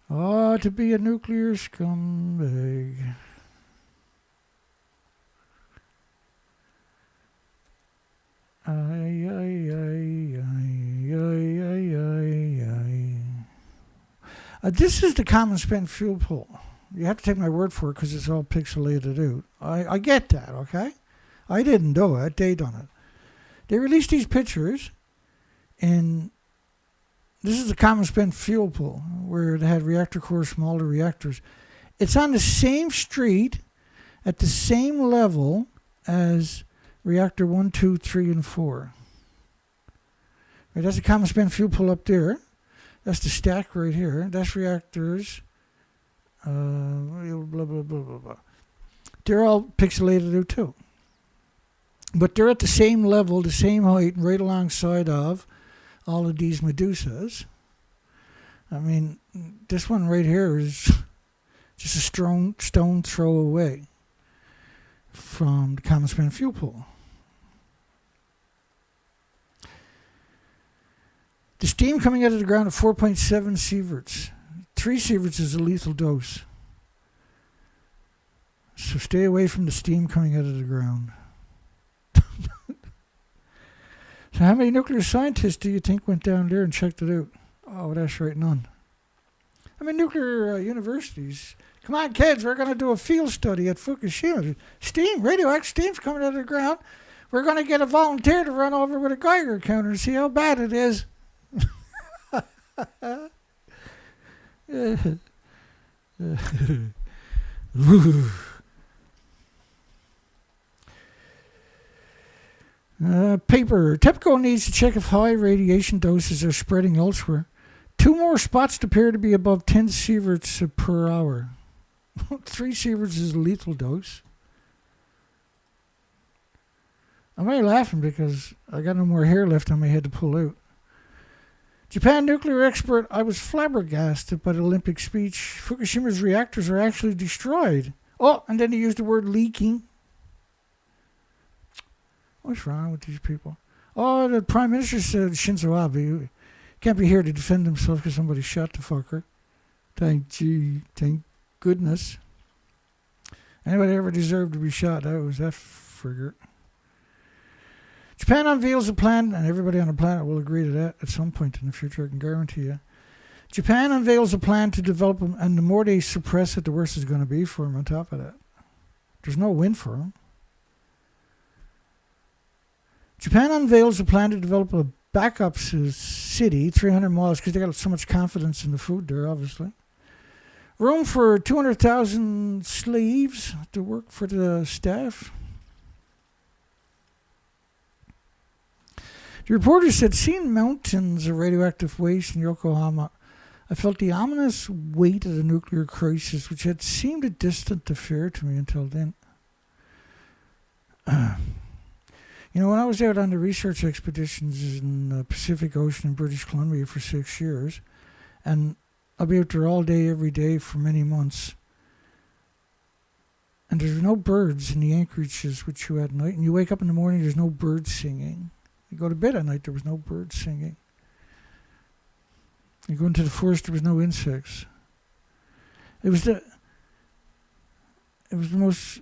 Oh, to be a nuclear scumbag. This is the common spent fuel pool. You have to take my word for it because it's all pixelated out. I get that, okay? I didn't do it. They done it. They released these pictures, and this is the common spent fuel pool where they had reactor core, smaller reactors. It's on the same street at the same level as reactor 1, 2, 3, and 4. Right, that's the common spent fuel pool up there. That's the stack right here. That's reactors. Blah, blah, blah, blah, blah. They're all pixelated out too. But they're at the same level, the same height, right alongside of all of these medusas. I mean, this one right here is just a stone throw away from the common spent fuel pool. The steam coming out of the ground at 4.7 sieverts. 3 sieverts is a lethal dose. So stay away from the steam coming out of the ground. So how many nuclear scientists do you think went down there and checked it out? Oh, that's right, none. I mean, nuclear universities. Come on, kids, we're going to do a field study at Fukushima. Steam, radioactive steam's coming out of the ground. We're going to get a volunteer to run over with a Geiger counter and see how bad it is. Paper. TEPCO needs to check if high radiation doses are spreading elsewhere. 2 more spots appear to be above 10 sieverts per hour. 3 sieverts is a lethal dose. I'm only laughing because I got no more hair left on my head to pull out. Japan nuclear expert, I was flabbergasted by the Olympic speech. Fukushima's reactors are actually destroyed. Oh, and then he used the word leaking. What's wrong with these people? Oh, the Prime Minister said, Shinzo Abe, can't be here to defend himself because somebody shot the fucker. Thank goodness. Anybody ever deserved to be shot? That was that frigate. Japan unveils a plan, and everybody on the planet will agree to that at some point in the future, I can guarantee you. Japan unveils a plan to develop them, and the more they suppress it, the worse it's going to be for them on top of that. There's no win for them. Japan unveils a plan to develop a backup city, 300 miles, because they got so much confidence in the food there, obviously. Room for 200,000 slaves to work for the staff. The reporter said, seeing mountains of radioactive waste in Yokohama, I felt the ominous weight of the nuclear crisis, which had seemed a distant affair to me until then. You know, when I was out on the research expeditions in the Pacific Ocean in British Columbia for 6 years, and I'll be out there all day, every day for many months, and there's no birds in the anchorages with you at night, and you wake up in the morning, there's no birds singing. You go to bed at night, there was no birds singing. You go into the forest, there was no insects. It was the most,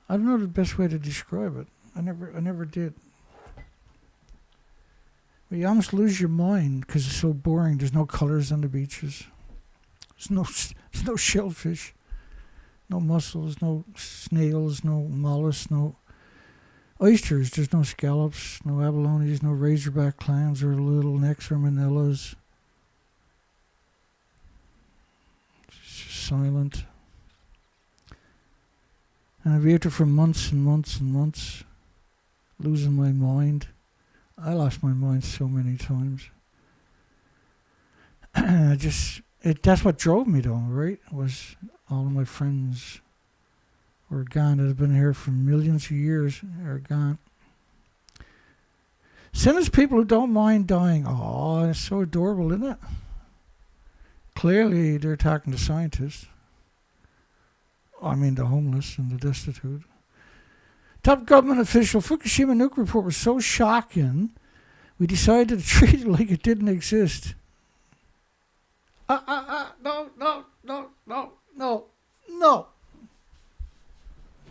I don't know the best way to describe it. I never did. But you almost lose your mind because it's so boring. There's no colors on the beaches. There's no shellfish. No mussels, no snails, no mollusks, no oysters. There's no scallops, no abalones, no razorback clams or little necks or manillas. It's just silent. And I've been out there for months and months and months, losing my mind. I lost my mind so many times. That's what drove me though, right? Was all of my friends were gone that have been here for millions of years are gone. Send us people who don't mind dying. Oh, it's so adorable, isn't it? Clearly, they're talking to scientists. I mean, the homeless and the destitute. Top government official, Fukushima nuclear report was so shocking, we decided to treat it like it didn't exist. No.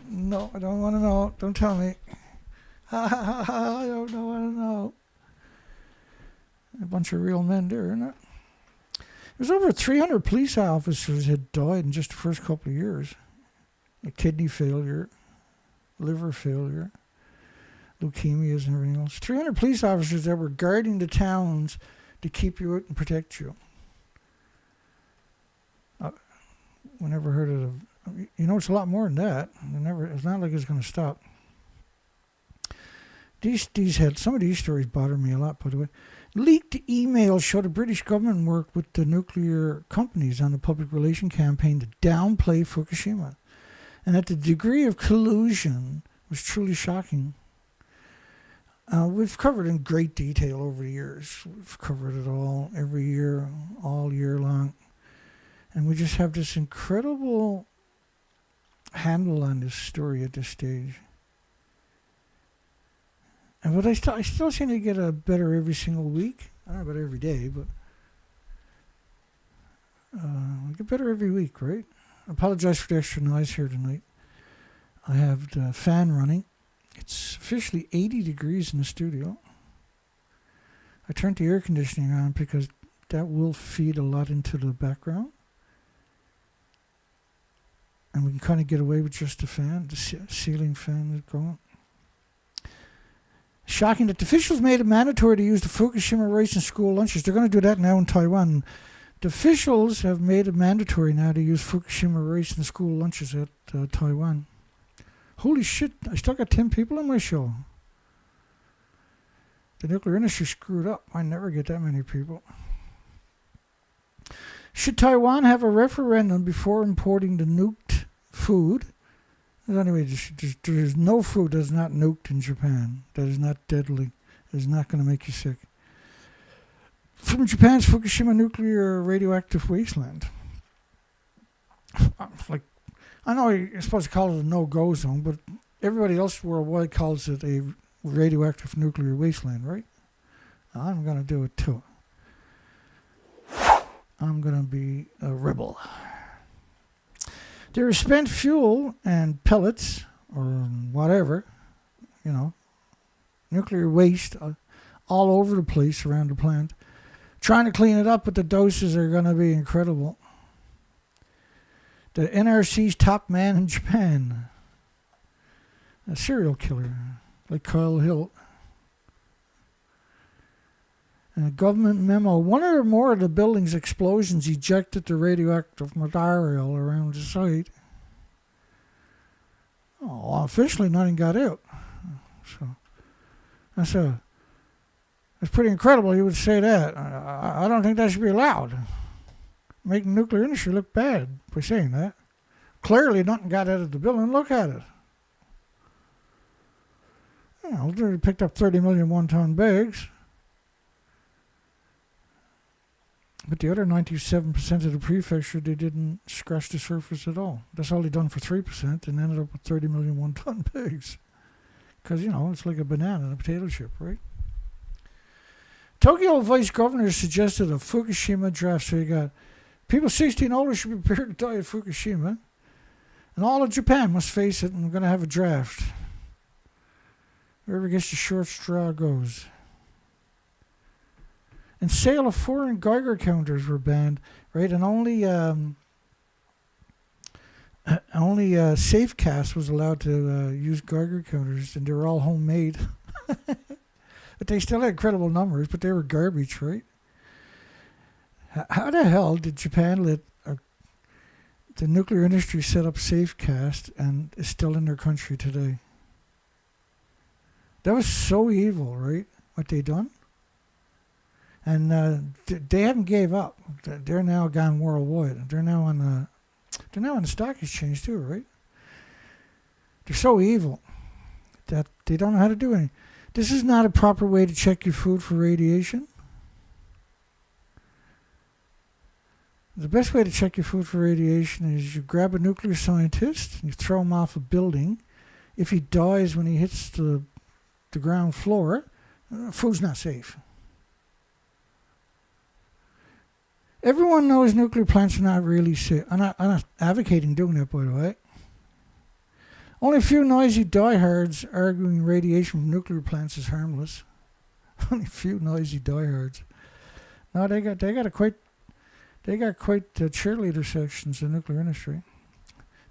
No, I don't want to know. Don't tell me. I don't want to know. A bunch of real men there, isn't it? There's over 300 police officers had died in just the first couple of years. Kidney failure, liver failure, leukemias and everything else. 300 police officers that were guarding the towns to keep you out and protect you. We never heard of, it's a lot more than that. It's not like it's going to stop. Some of these stories bother me a lot, by the way. Leaked emails show the British government worked with the nuclear companies on the public relation campaign to downplay Fukushima. And that the degree of collusion was truly shocking. We've covered in great detail over the years. We've covered it all every year, all year long. And we just have this incredible handle on this story at this stage. But I still seem to get a better every single week. I don't know about every day, but I get better every week, right? I apologize for the extra noise here tonight. I have the fan running. It's officially 80 degrees in the studio. I turned the air conditioning on because that will feed a lot into the background. And we can kind of get away with just the fan, the ceiling fan that's going. Shocking that the officials made it mandatory to use the Fukushima rice in school lunches. They're going to do that now in Taiwan. The officials have made it mandatory now to use Fukushima rice in school lunches at Taiwan. Holy shit, I still got 10 people on my show. The nuclear industry screwed up. I never get that many people. Should Taiwan have a referendum before importing the nuked food? Anyway, there's no food that is not nuked in Japan, that is not deadly. is not going to make you sick. From Japan's Fukushima nuclear radioactive wasteland. Like, I know you're supposed to call it a no-go zone, but everybody else worldwide calls it a radioactive nuclear wasteland, right? I'm going to do it too. I'm going to be a rebel. There is spent fuel and pellets, or whatever, nuclear waste all over the place around the plant. Trying to clean it up, but the doses are going to be incredible. The NRC's top man in Japan, a serial killer like Kyle Hill. And a government memo, one or more of the building's explosions ejected the radioactive material around the site. Oh, officially nothing got out. So that's pretty incredible he would say that. I don't think that should be allowed. Making the nuclear industry look bad by saying that. Clearly nothing got out of the building. Look at it. They picked up 30 million one-ton bags. But the other 97% of the prefecture, they didn't scratch the surface at all. That's all they done for 3% and ended up with 30 million one-ton bags. Because, it's like a banana and a potato chip, right? Tokyo vice governor suggested a Fukushima draft. So you got people 16 and older should be prepared to die at Fukushima. And all of Japan must face it, and we're going to have a draft. Whoever gets the short straw goes. And sale of foreign Geiger counters were banned, right? And only Safecast was allowed to use Geiger counters, and they were all homemade. But they still had incredible numbers, but they were garbage, right? How the hell did Japan let the nuclear industry set up Safecast and is still in their country today? That was so evil, right? What they done? And they haven't gave up. They're now gone worldwide. They're now on the stock exchange too, right? They're so evil that they don't know how to do anything. This is not a proper way to check your food for radiation. The best way to check your food for radiation is you grab a nuclear scientist and you throw him off a building. If he dies when he hits the ground floor, food's not safe. Everyone knows nuclear plants are not really safe. I'm not advocating doing that, by the way. Only a few noisy diehards arguing radiation from nuclear plants is harmless. Only a few noisy diehards. No, they got quite cheerleader sections in the nuclear industry.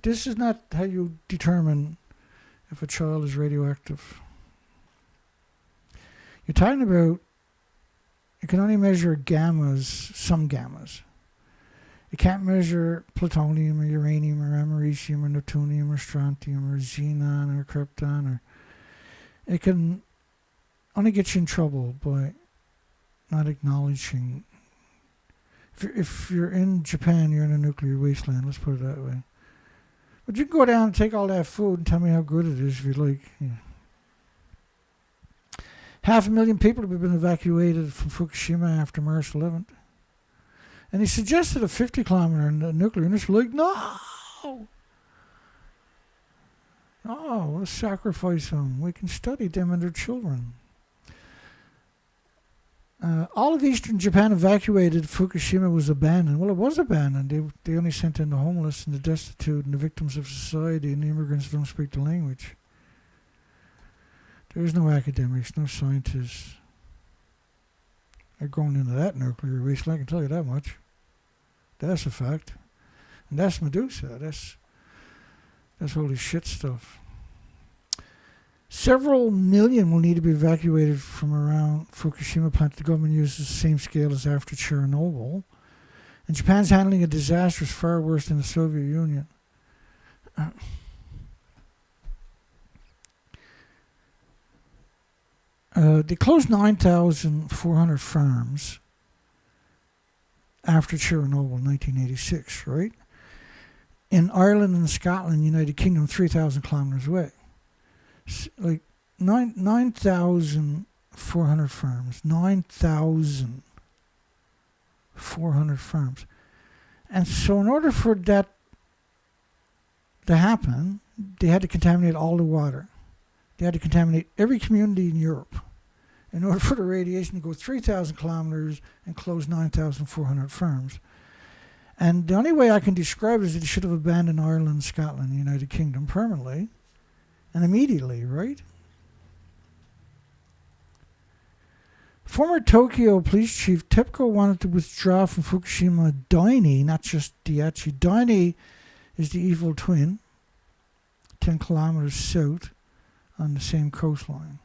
This is not how you determine if a child is radioactive. You're talking about, you can only measure gammas, some gammas. You can't measure plutonium or uranium or americium or neptunium or strontium or xenon or krypton. Or it can only get you in trouble by not acknowledging. If you're in Japan, you're in a nuclear wasteland, let's put it that way. But you can go down and take all that food and tell me how good it is if you like. Yeah. 500,000 people have been evacuated from Fukushima after March 11th. And he suggested a 50-kilometer nuclear industry. Like, no! No, let's sacrifice them. We can study them and their children. All of eastern Japan evacuated. Fukushima was abandoned. Well, it was abandoned. They only sent in the homeless and the destitute and the victims of society and the immigrants who don't speak the language. There's no academics, no scientists. They're going into that nuclear wasteland, I can tell you that much. That's a fact. And that's Medusa. That's holy shit stuff. Several million will need to be evacuated from around Fukushima plant. The government uses the same scale as after Chernobyl. And Japan's handling a disaster is far worse than the Soviet Union. They closed 9,400 farms after Chernobyl in 1986, right? In Ireland and Scotland, United Kingdom, 3,000 kilometers away. Like 9,000 9,400 farms. 9,400 farms. And so in order for that to happen, they had to contaminate all the water. They had to contaminate every community in Europe in order for the radiation to go 3,000 kilometers and close 9,400 farms. And the only way I can describe it is that they should have abandoned Ireland, Scotland, the United Kingdom permanently and immediately, right? Former Tokyo police chief TEPCO wanted to withdraw from Fukushima Daini, not just Daiichi. Daini is the evil twin, 10 kilometers south on the same coastline.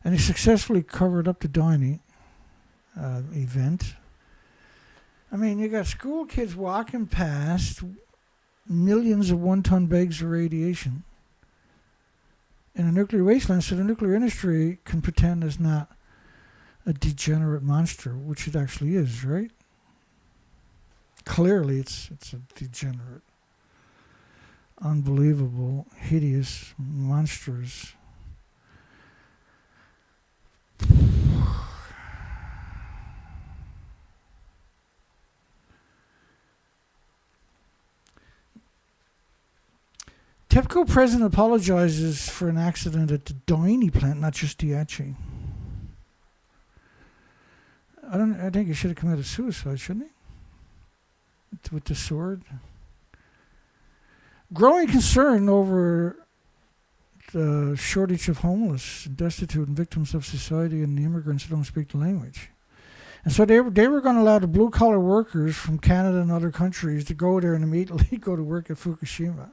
And he successfully covered up the Daini event. I mean, you got school kids walking past millions of one-ton bags of radiation in a nuclear wasteland, so the nuclear industry can pretend it's not a degenerate monster, which it actually is, right? Clearly, it's a degenerate, unbelievable, hideous, monstrous. TEPCO president apologizes for an accident at the Daini plant, not just Daiichi. I think he should have committed suicide, shouldn't he? With the sword. Growing concern over the shortage of homeless, destitute, and victims of society and the immigrants who don't speak the language. And so they were going to allow the blue-collar workers from Canada and other countries to go there and immediately go to work at Fukushima.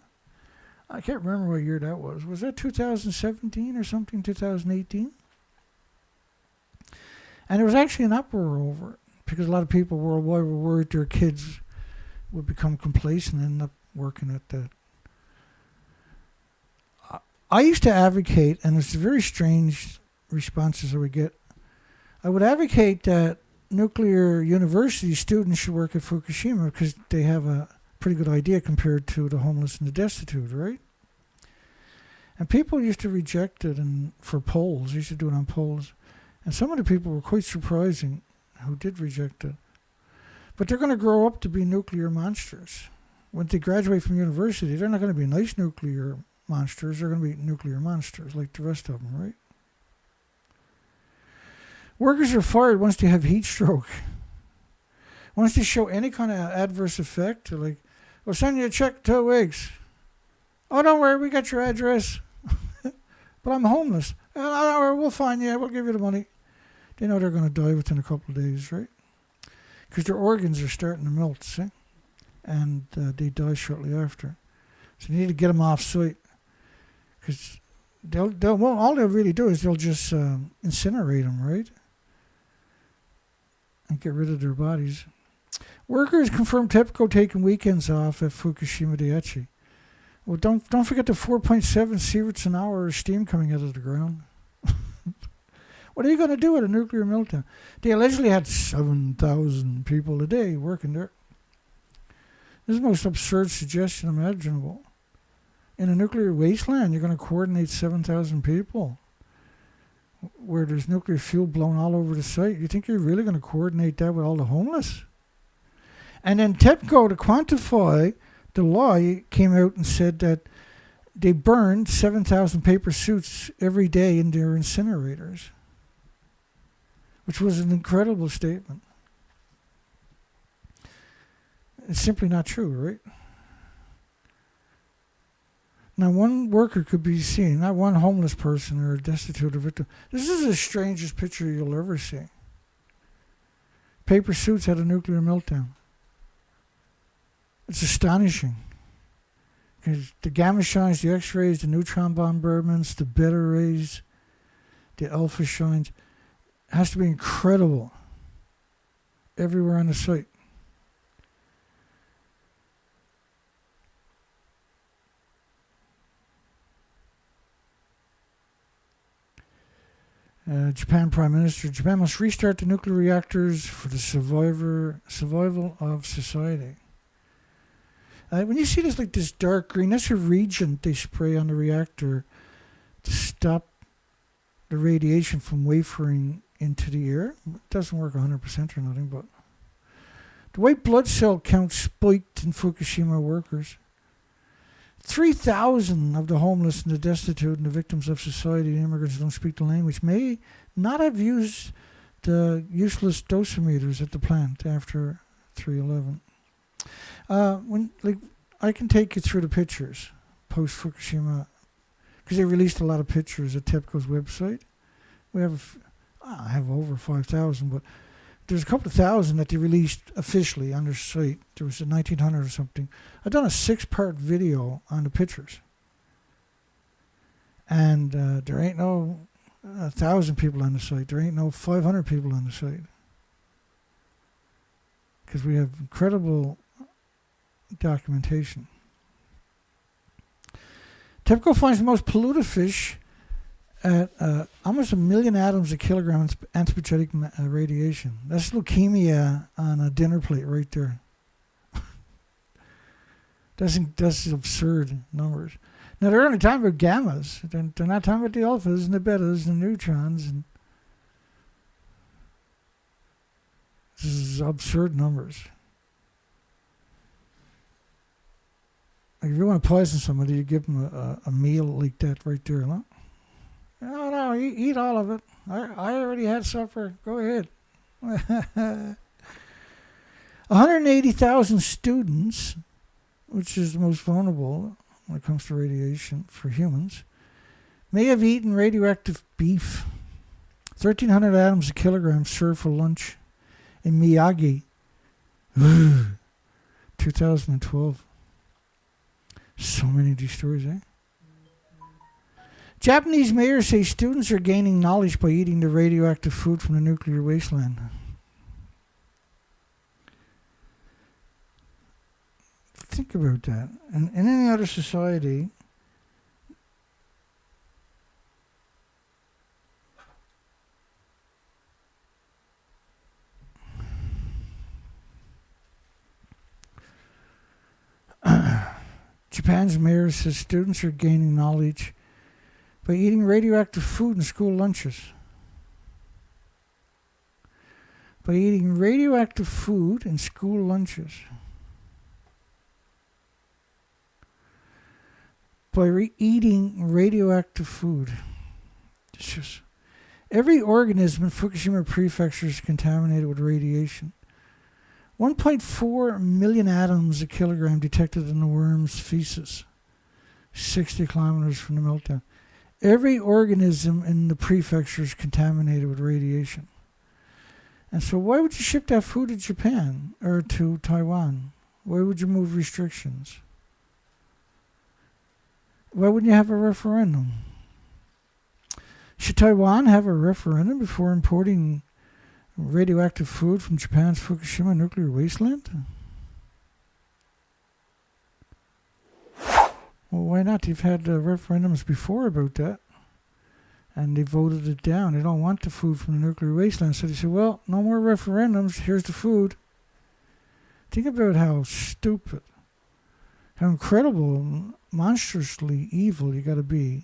I can't remember what year that was. Was that 2017 or something, 2018? And there was actually an uproar over it because a lot of people worldwide were worried their kids would become complacent and end up working at that. I used to advocate, and it's very strange responses I would get, I would advocate that nuclear university students should work at Fukushima because they have a pretty good idea compared to the homeless and the destitute, right? And people used to reject it for polls. Used to do it on polls. And some of the people were quite surprising who did reject it. But they're going to grow up to be nuclear monsters. When they graduate from university, they're not going to be nice nuclear monsters. They're going to be nuclear monsters like the rest of them, right? Workers are fired once they have heat stroke. Once they show any kind of adverse effect, they're like, we'll send you a check 2 weeks. Oh, don't worry, we got your address. But I'm homeless. Don't worry, we'll find you. We'll give you the money. They know they're going to die within a couple of days, right? Because their organs are starting to melt, see? And they die shortly after. So you need to get them off site. Because all they'll really do is they'll just incinerate them, right? And get rid of their bodies. Workers confirmed TEPCO taking weekends off at Fukushima Daiichi. Well, don't forget the 4.7 sieverts an hour of steam coming out of the ground. What are you going to do at a nuclear meltdown? They allegedly had 7,000 people a day working there. This is the most absurd suggestion imaginable. In a nuclear wasteland, you're going to coordinate 7,000 people where there's nuclear fuel blown all over the site. You think you're really going to coordinate that with all the homeless? And then TEPCO, to quantify the law, came out and said that they burned 7,000 paper suits every day in their incinerators, which was an incredible statement. It's simply not true, right? Now, one worker could be seen, not one homeless person or a destitute or victim. This is the strangest picture you'll ever see. Paper suits at a nuclear meltdown. It's astonishing. Because the gamma shines, the X-rays, the neutron bombardments, the beta rays, the alpha shines. It has to be incredible everywhere on the site. Japan Prime Minister, Japan must restart the nuclear reactors for the survival of society. When you see this like this dark green, that's a reagent they spray on the reactor to stop the radiation from wafering into the air. It doesn't work 100% or nothing, but the white blood cell count spiked in Fukushima workers. 3,000 of the homeless and the destitute and the victims of society and immigrants who don't speak the language may not have used the useless dosimeters at the plant after 3/11. I can take you through the pictures post Fukushima, because they released a lot of pictures at TEPCO's website. I have over 5,000, but there's a couple of thousand that they released officially on their site. There was a 1900 or something. I've done a 6-part video on the pictures. And there ain't no 1,000 people on the site. There ain't no 500 people on the site. Because we have incredible documentation. TEPCO finds the most polluted fish at almost 1 million atoms a kilogram of anthropogenic radiation. That's leukemia on a dinner plate right there. That's absurd numbers. Now, they're only talking about gammas. They're not talking about the alphas and the betas and the neutrons. And this is absurd numbers. Like if you want to poison somebody, you give them a meal like that right there. No, no, eat all of it. I already had supper. Go ahead. 180,000 students, which is the most vulnerable when it comes to radiation for humans, may have eaten radioactive beef. 1,300 atoms a kilogram served for lunch in Miyagi. 2012. So many of these stories, eh? Japanese mayors say students are gaining knowledge by eating the radioactive food from the nuclear wasteland. Think about that. And in any other society, Japan's mayor says students are gaining knowledge by eating radioactive food in school lunches. By eating radioactive food in school lunches. By eating radioactive food. It's just every organism in Fukushima Prefecture is contaminated with radiation. 1.4 million atoms a kilogram detected in the worm's feces, 60 kilometers from the meltdown. Every organism in the prefecture is contaminated with radiation. And so why would you ship that food to Japan or to Taiwan? Why would you move restrictions? Why wouldn't you have a referendum? Should Taiwan have a referendum before importing radioactive food from Japan's Fukushima nuclear wasteland? Well, why not? They've had referendums before about that, and they voted it down. They don't want the food from the nuclear wasteland, so they said, well, no more referendums, here's the food. Think about how stupid, how incredible, monstrously evil you got to be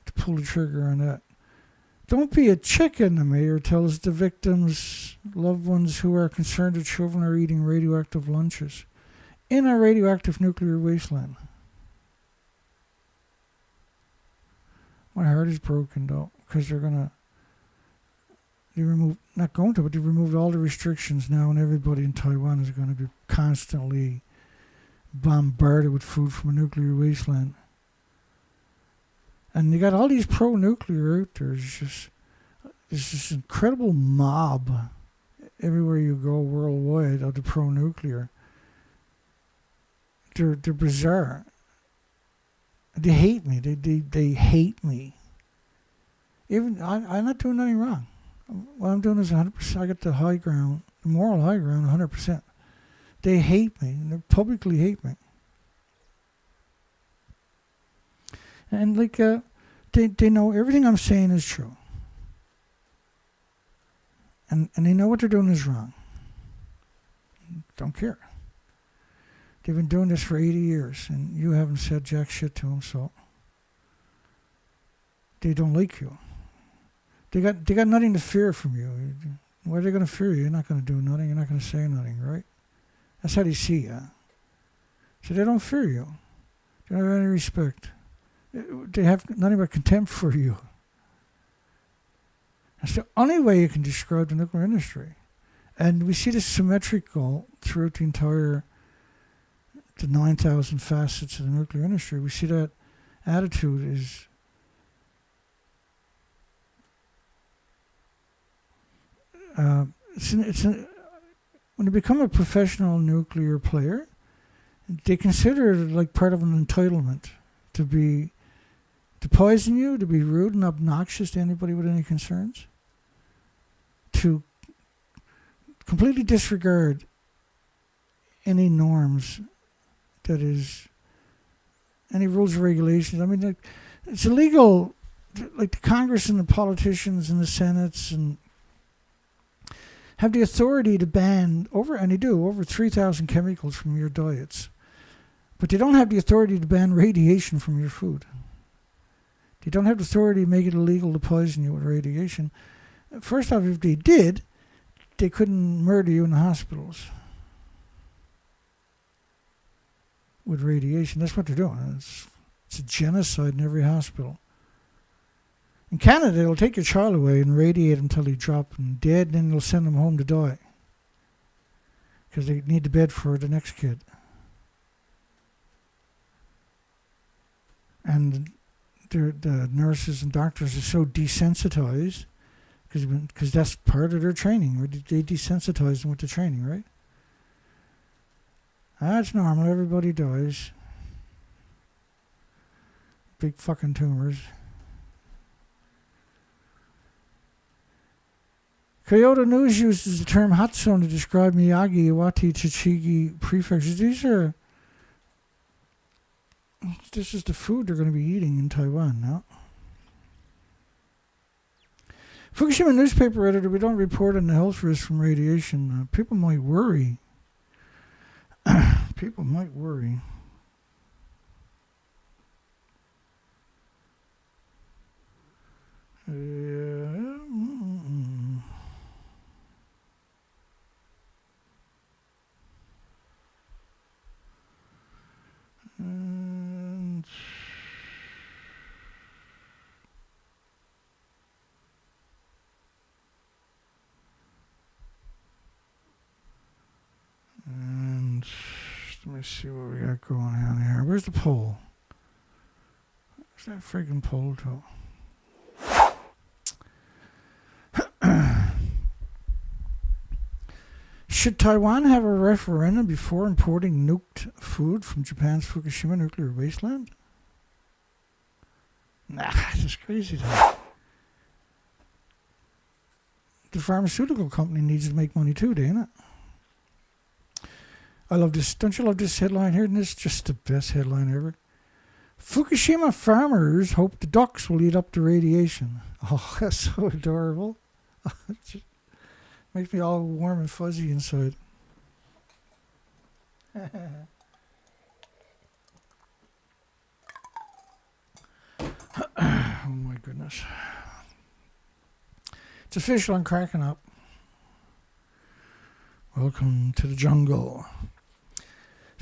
to pull the trigger on that. Don't be a chicken, the mayor tells the victims' loved ones who are concerned that children are eating radioactive lunches in a radioactive nuclear wasteland. My heart is broken, though, because they removed all the restrictions now, and everybody in Taiwan is going to be constantly bombarded with food from a nuclear wasteland. And you got all these pro-nuclear out there. There's this incredible mob everywhere you go worldwide of the pro-nuclear. They're bizarre. They hate me. They hate me. Even I'm not doing anything wrong. What I'm doing is 100%. I got the high ground, the moral high ground, 100%. They hate me. They publicly hate me. And they know everything I'm saying is true. And they know what they're doing is wrong. Don't care. They've been doing this for 80 years, and you haven't said jack shit to them, so they don't like you. They got nothing to fear from you. Why are they going to fear you? You're not going to do nothing. You're not going to say nothing, right? That's how they see you. So they don't fear you. They don't have any respect. They have nothing but contempt for you. That's the only way you can describe the nuclear industry. And we see this symmetrical throughout the 9,000 facets of the nuclear industry. We see that attitude is when you become a professional nuclear player, they consider it like part of an entitlement to poison you, to be rude and obnoxious to anybody with any concerns, to completely disregard any norms, that is, any rules or regulations. I mean, it's illegal, like the Congress and the politicians and the Senates and have the authority to ban over 3,000 chemicals from your diets. But they don't have the authority to ban radiation from your food. They don't have the authority to make it illegal to poison you with radiation. First off, if they did, they couldn't murder you in the hospitals with radiation. That's what they're doing. It's a genocide in every hospital. In Canada, they'll take your child away and radiate him until he drops dead, and then they'll send him home to die because they need the bed for the next kid. And the nurses and doctors are so desensitized because that's part of their training. They desensitize them with the training, right? That's normal. Everybody dies. Big fucking tumors. Kyoto News uses the term hot zone to describe Miyagi, Iwate, Tochigi prefectures. This is the food they're going to be eating in Taiwan now. Fukushima newspaper editor, we don't report on the health risks from radiation. People might worry. People might worry. And let me see what we got going on here. Where's the poll? Where's that friggin' poll to? Should Taiwan have a referendum before importing nuked food from Japan's Fukushima nuclear wasteland? Nah, that's crazy. The pharmaceutical company needs to make money too, ain't it? I love this. Don't you love this headline here? And this is just the best headline ever. Fukushima farmers hope the ducks will eat up the radiation. Oh, that's so adorable. It just makes me all warm and fuzzy inside. Oh my goodness. It's official, I'm cracking up. Welcome to the jungle.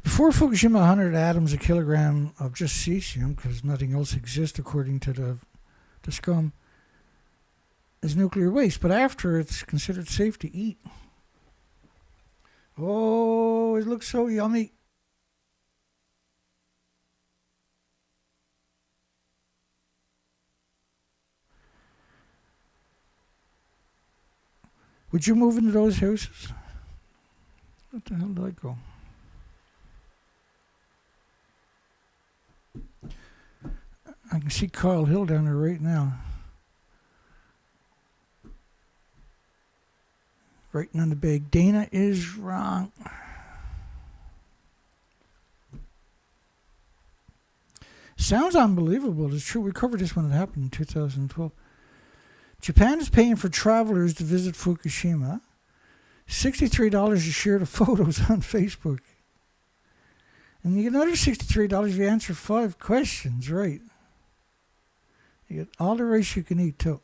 Before Fukushima, 100 atoms a kilogram of just cesium, because nothing else exists according to the scum, is nuclear waste. But after, it's considered safe to eat. Oh, it looks so yummy. Would you move into those houses? What the hell did I go? I can see Carl Hill down there right now. Writing on the bag, Dana is wrong. Sounds unbelievable. It's true. We covered this when it happened in 2012. Japan is paying for travelers to visit Fukushima. $63 to share the photos on Facebook. And you get another $63 if you answer 5 questions right. You get all the rice you can eat too.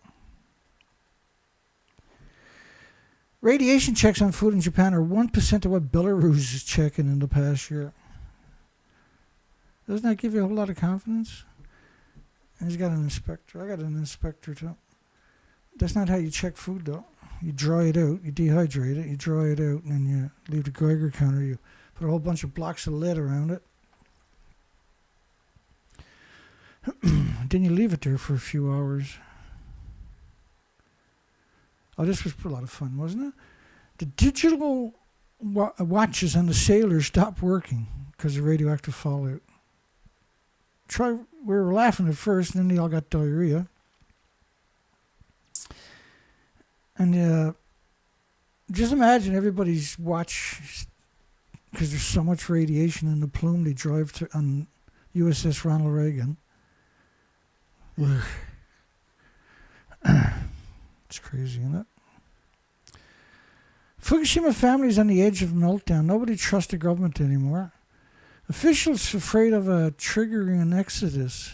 Radiation checks on food in Japan are 1% of what Belarus is checking in the past year. Doesn't that give you a whole lot of confidence? And he's got an inspector. I got an inspector too. That's not how you check food though. You dry it out, you dehydrate it, you dry it out, and then you leave the Geiger counter. You put a whole bunch of blocks of lead around it. Then you leave it there for a few hours. Oh, this was a lot of fun, wasn't it? The digital watches on the sailors stopped working because of radioactive fallout. We were laughing at first, and then they all got diarrhea. And just imagine everybody's watch, because there's so much radiation in the Plume they drive to on USS Ronald Reagan. It's crazy, isn't it? Fukushima family is on the edge of meltdown. Nobody trusts the government anymore. Officials afraid of triggering an exodus.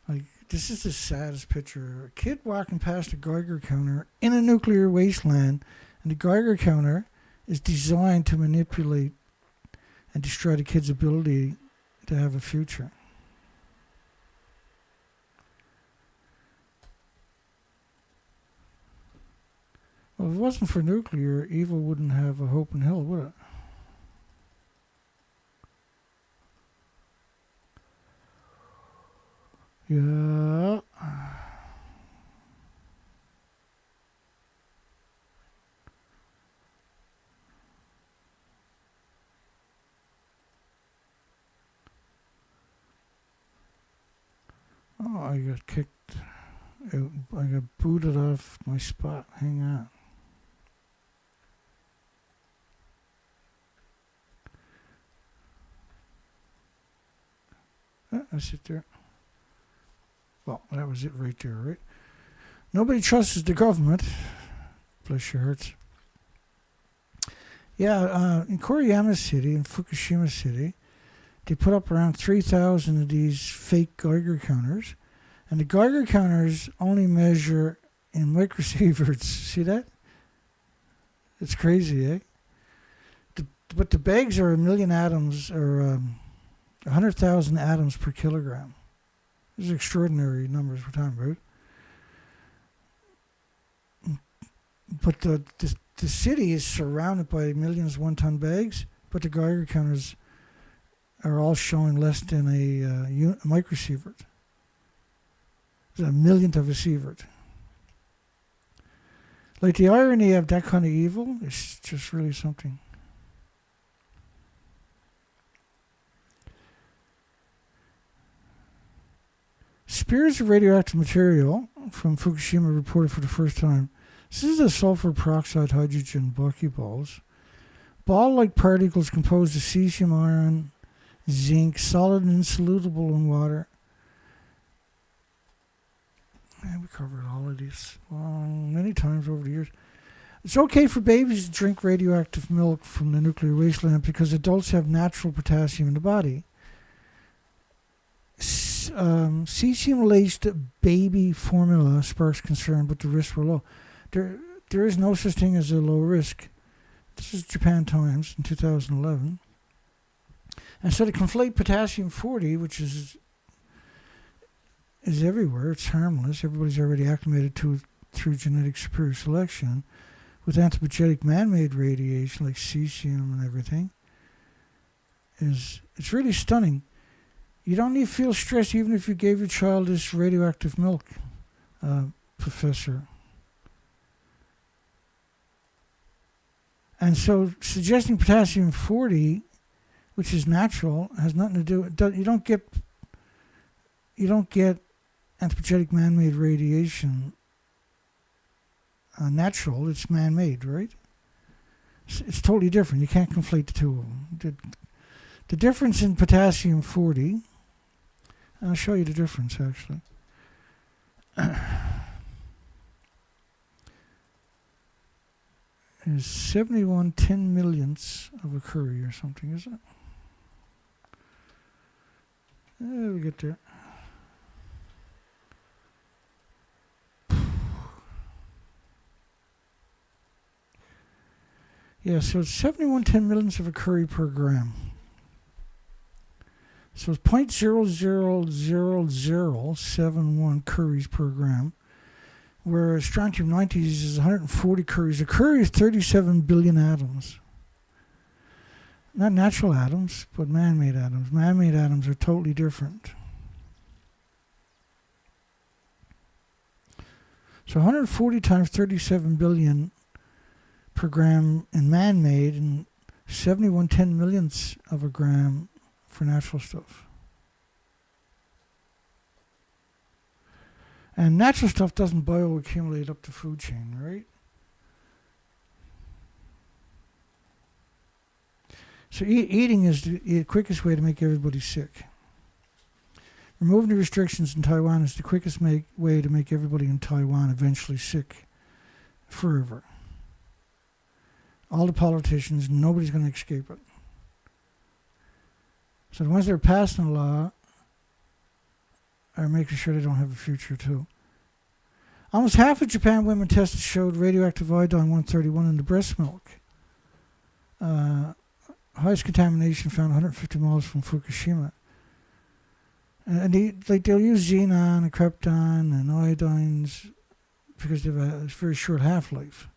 Like, this is the saddest picture. A kid walking past a Geiger counter in a nuclear wasteland, and the Geiger counter is designed to manipulate and destroy the kid's ability to have a future. Well, if it wasn't for nuclear, evil wouldn't have a hope in hell, would it? Yeah. Oh, I got kicked out. I got booted off my spot. Hang on. I sit there. Well, that was it right there, right? Nobody trusts the government. Bless your hearts. Yeah, in Koriyama City, in Fukushima City, they put up around 3,000 of these fake Geiger counters. And the Geiger counters only measure in microsieverts. See that? It's crazy, eh? But the bags are 1 million atoms, or 100,000 atoms per kilogram. These are extraordinary numbers we're talking about. But the city is surrounded by millions of one-ton bags, but the Geiger counters are all showing less than a microsievert. It's a millionth of a sievert. Like, the irony of that kind of evil is just really something. Spears of radioactive material from Fukushima reported for the first time. This is the sulfur peroxide hydrogen buckyballs. Ball-like particles composed of cesium, iron, zinc, solid and insoluble in water. And we covered all of these many times over the years. It's okay for babies to drink radioactive milk from the nuclear wasteland because adults have natural potassium in the body. Cesium-laced baby formula sparks concern, but the risks were low. There is no such thing as a low risk. This is Japan Times in 2011. And so to conflate potassium-40, which is everywhere, it's harmless, everybody's already acclimated to it through genetic superior selection, with anthropogenic man-made radiation like cesium and everything, it's really stunning. You don't need to feel stressed even if you gave your child this radioactive milk, Professor. And so suggesting potassium-40, which is natural, has nothing to do. You don't get anthropogenic man-made radiation natural. It's man-made, right? It's totally different. You can't conflate the two of them. The difference in potassium-40, I'll show you the difference actually. Is 71 10 millionths of a curie or something, is it? We get there. Yeah, so it's 71 millionths of a curie per gram. So it's 0.00071 curies per gram, whereas strontium-90 is 140 curies. A curie is 37 billion atoms. Not natural atoms, but man-made atoms. Man-made atoms are totally different. So 140 times 37 billion per gram in man-made, and 71 millionths of a gram for natural stuff. And natural stuff doesn't bioaccumulate up the food chain, right? So eating is the quickest way to make everybody sick. Removing the restrictions in Taiwan is the quickest way to make everybody in Taiwan eventually sick forever. All the politicians, nobody's going to escape it. So the ones that are passing the law are making sure they don't have a future too. Almost half of Japan women tested showed radioactive iodine 131 in the breast milk. Highest contamination found 150 miles from Fukushima. And they'll use xenon and krypton and iodines because they have a very short half-life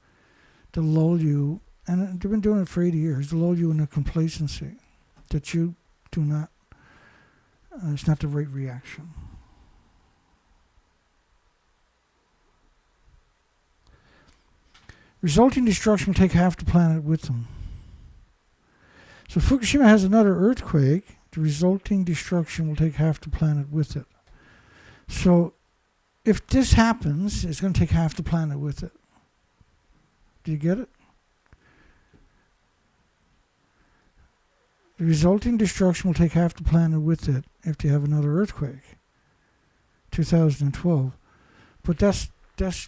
to lull you, and they've been doing it for 80 years, to lull you into complacency that you do not, it's not the right reaction. Resulting destruction will take half the planet with them. So Fukushima has another earthquake. The resulting destruction will take half the planet with it. So if this happens, it's going to take half the planet with it. Do you get it? The resulting destruction will take half the planet with it if they have another earthquake. 2012. But that's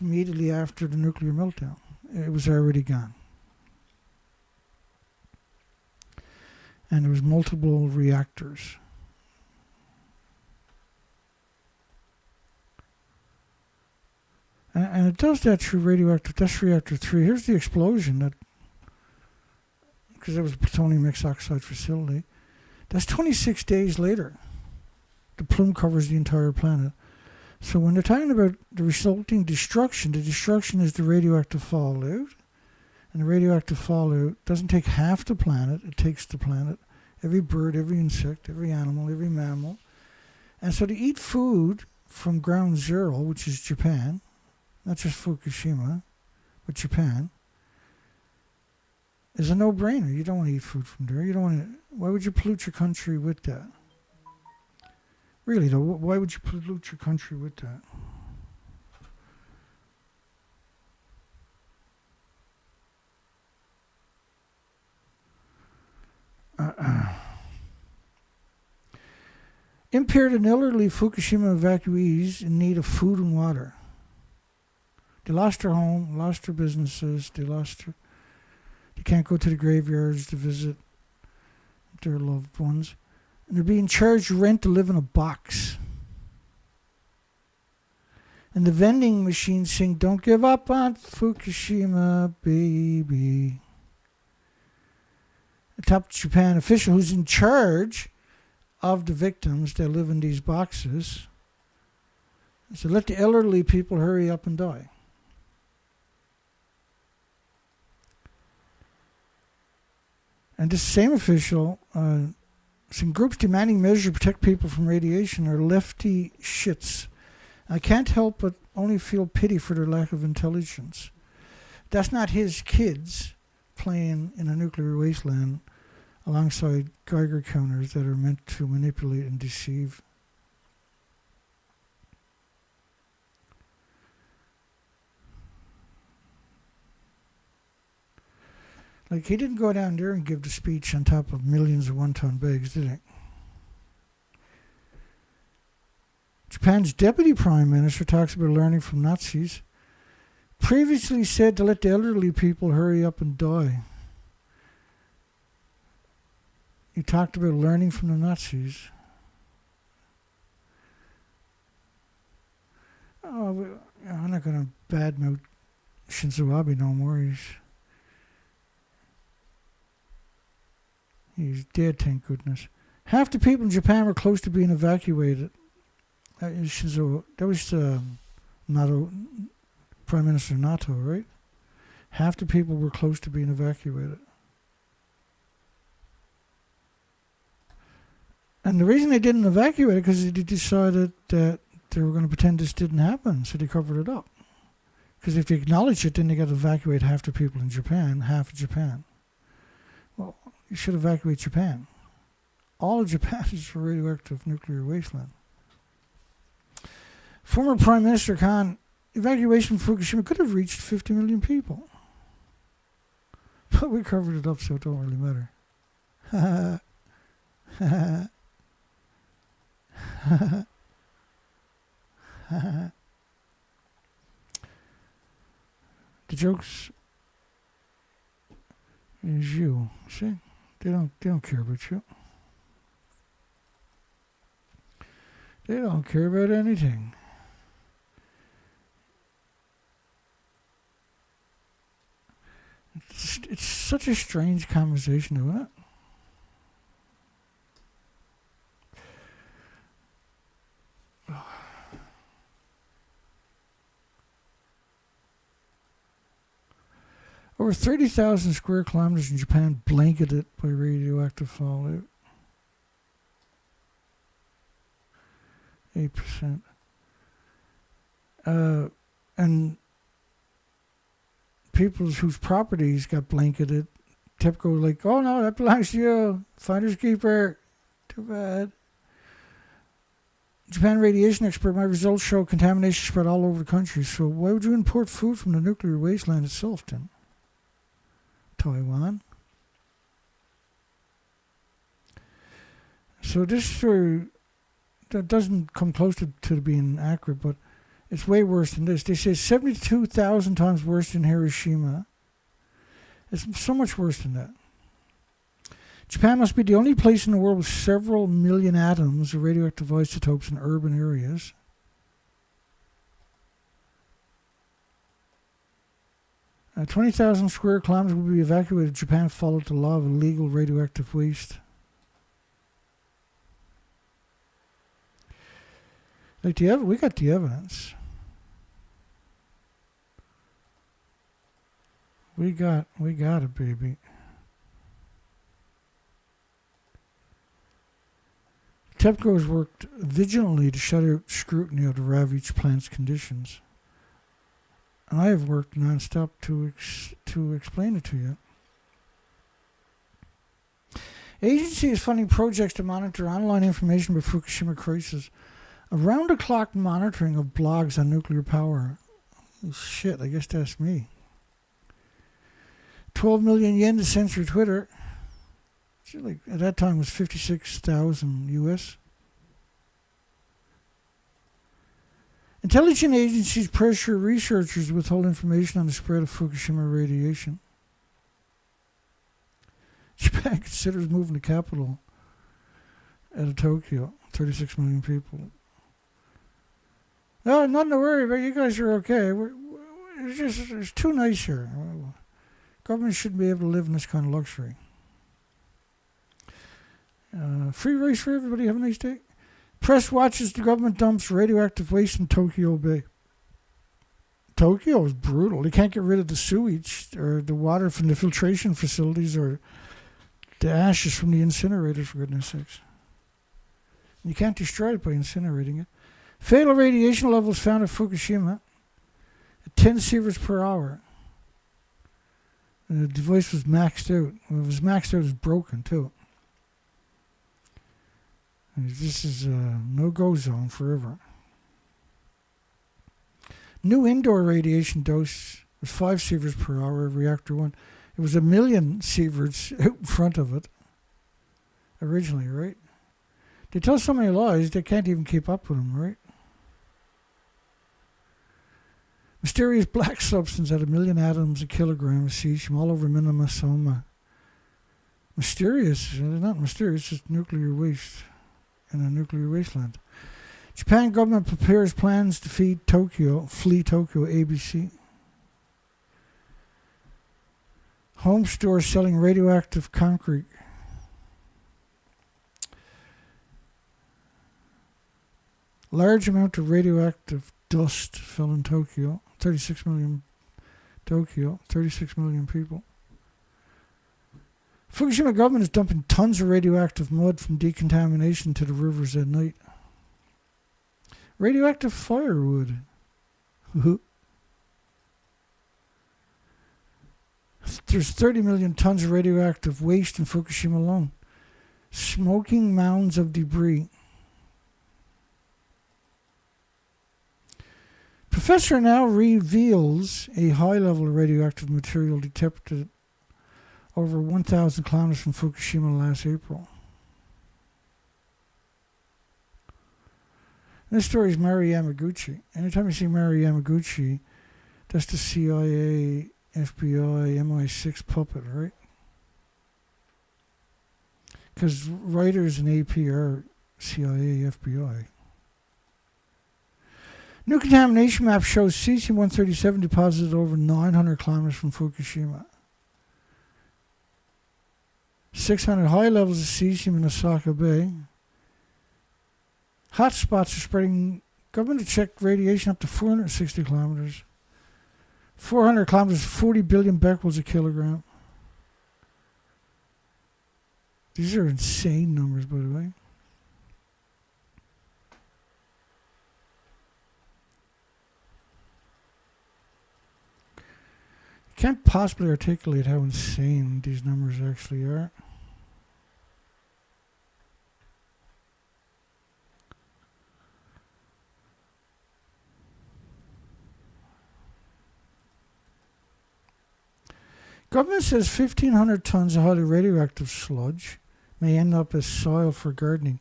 immediately after the nuclear meltdown. It was already gone. And there was multiple reactors. And it does that through radioactive. That's reactor 3. Here's the explosion, because there was a plutonium mixed oxide facility. That's 26 days later. The plume covers the entire planet. So when they're talking about the resulting destruction, the destruction is the radioactive fallout. And the radioactive fallout doesn't take half the planet, it takes the planet. Every bird, every insect, every animal, every mammal. And so to eat food from ground zero, which is Japan, not just Fukushima, but Japan, is a no-brainer. You don't want to eat food from there. You don't want to. Why would you pollute your country with that? Really though, why would you pollute your country with that? Impaired and elderly Fukushima evacuees in need of food and water. They lost their home, lost their businesses, they can't go to the graveyards to visit their loved ones. And they're being charged rent to live in a box. And the vending machines sing, "Don't give up on Fukushima, baby." A top Japan official who's in charge of the victims that live in these boxes said, "Let the elderly people hurry up and die." And this same official, some groups demanding measures to protect people from radiation are lefty shits. I can't help but only feel pity for their lack of intelligence. That's not his kids playing in a nuclear wasteland alongside Geiger counters that are meant to manipulate and deceive. Like, he didn't go down there and give the speech on top of millions of one-ton bags, did he? Japan's deputy prime minister talks about learning from Nazis. Previously said to let the elderly people hurry up and die. He talked about learning from the Nazis. Oh, I'm not going to badmouth Shinzo Abe no more. He's dead, thank goodness. Half the people in Japan were close to being evacuated. That was NATO, Prime Minister NATO, right? Half the people were close to being evacuated. And the reason they didn't evacuate it because they decided that they were going to pretend this didn't happen, so they covered it up. Because if they acknowledge it, then they got to evacuate half the people in Japan, half of Japan. Well, you should evacuate Japan. All of Japan is a radioactive nuclear wasteland. Former Prime Minister Khan, evacuation from Fukushima could have reached 50 million people. But we covered it up, so it don't really matter. The jokes is you. See? They don't care about you. They don't care about anything. It's such a strange conversation, isn't it? Over 30,000 square kilometers in Japan blanketed by radioactive fallout. 8%. And people whose properties got blanketed, TEPCO like, oh no, that belongs to you. Finders keeper. Too bad. Japan radiation expert, my results show contamination spread all over the country. So why would you import food from the nuclear wasteland itself then? Taiwan. So this story that doesn't come close to being accurate, but it's way worse than this. They say 72,000 times worse than Hiroshima. It's so much worse than that. Japan must be the only place in the world with several million atoms of radioactive isotopes in urban areas. 20,000 square kilometers will be evacuated if Japan followed the law of illegal radioactive waste. Like we got the evidence. We got it, baby. TEPCO has worked vigilantly to shut out scrutiny of the ravaged plant's conditions. And I have worked non-stop to explain it to you. Agency is funding projects to monitor online information about Fukushima crisis. Around-the-clock monitoring of blogs on nuclear power. Oh, shit, I guess that's me. 12 million yen to censor Twitter. Like, at that time it was 56,000 US. Intelligence agencies pressure researchers to withhold information on the spread of Fukushima radiation. Japan considers moving the capital out of Tokyo. 36 million people. No, nothing to worry about. You guys are okay. It's too nice here. Government shouldn't be able to live in this kind of luxury. Free race for everybody. Have a nice day. Press watches the government dumps radioactive waste in Tokyo Bay. Tokyo is brutal. They can't get rid of the sewage or the water from the filtration facilities or the ashes from the incinerator, for goodness sakes. You can't destroy it by incinerating it. Fatal radiation levels found at Fukushima at 10 sieverts per hour. And the device was maxed out. When it was maxed out, it was broken too. This is a no-go zone forever. New indoor radiation dose was 5 sieverts per hour of reactor 1. It was 1 million sieverts out in front of it originally, right? They tell so many lies, they can't even keep up with them, right? Mysterious black substance at 1 million atoms a kilogram of cesium all over Minima Soma. Mysterious, not mysterious, it's nuclear waste in a nuclear wasteland. Japan government prepares plans to flee Tokyo, ABC. Home store selling radioactive concrete. Large amount of radioactive dust fell in Tokyo. 36 million people. Fukushima government is dumping tons of radioactive mud from decontamination to the rivers at night. Radioactive firewood. There's 30 million tons of radioactive waste in Fukushima alone. Smoking mounds of debris. Professor now reveals a high level of radioactive material detected over 1,000 kilometers from Fukushima last April. This story is Mari Yamaguchi. Anytime you see Mari Yamaguchi, that's the CIA, FBI, MI6 puppet, right? Because writers in AP are CIA, FBI. New contamination map shows Cesium-137 deposited over 900 kilometers from Fukushima. 600 high levels of cesium in Osaka Bay. Hotspots are spreading. Government to check radiation up to 460 kilometers. 400 kilometers, 40 billion becquerels a kilogram. These are insane numbers, by the way. Can't possibly articulate how insane these numbers actually are. Government says 1,500 tons of highly radioactive sludge may end up as soil for gardening.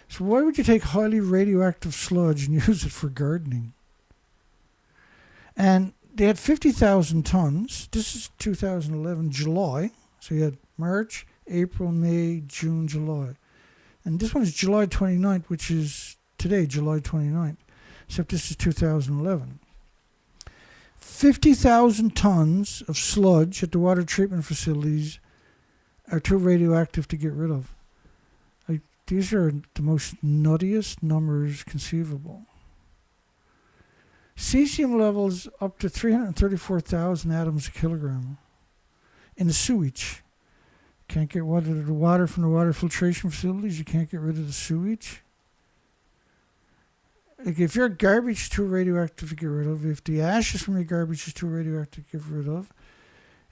So why would you take highly radioactive sludge and use it for gardening? And they had 50,000 tons. This is 2011, July. So you had March, April, May, June, July. And this one is July 29th, which is today, July 29th. Except this is 2011. 50,000 tons of sludge at the water treatment facilities are too radioactive to get rid of. Like, these are the most nuttiest numbers conceivable. Cesium levels up to 334,000 atoms a kilogram in the sewage. Can't get the water from the water filtration facilities. You can't get rid of the sewage. Like, if your garbage is too radioactive to get rid of, if the ashes from your garbage is too radioactive to get rid of,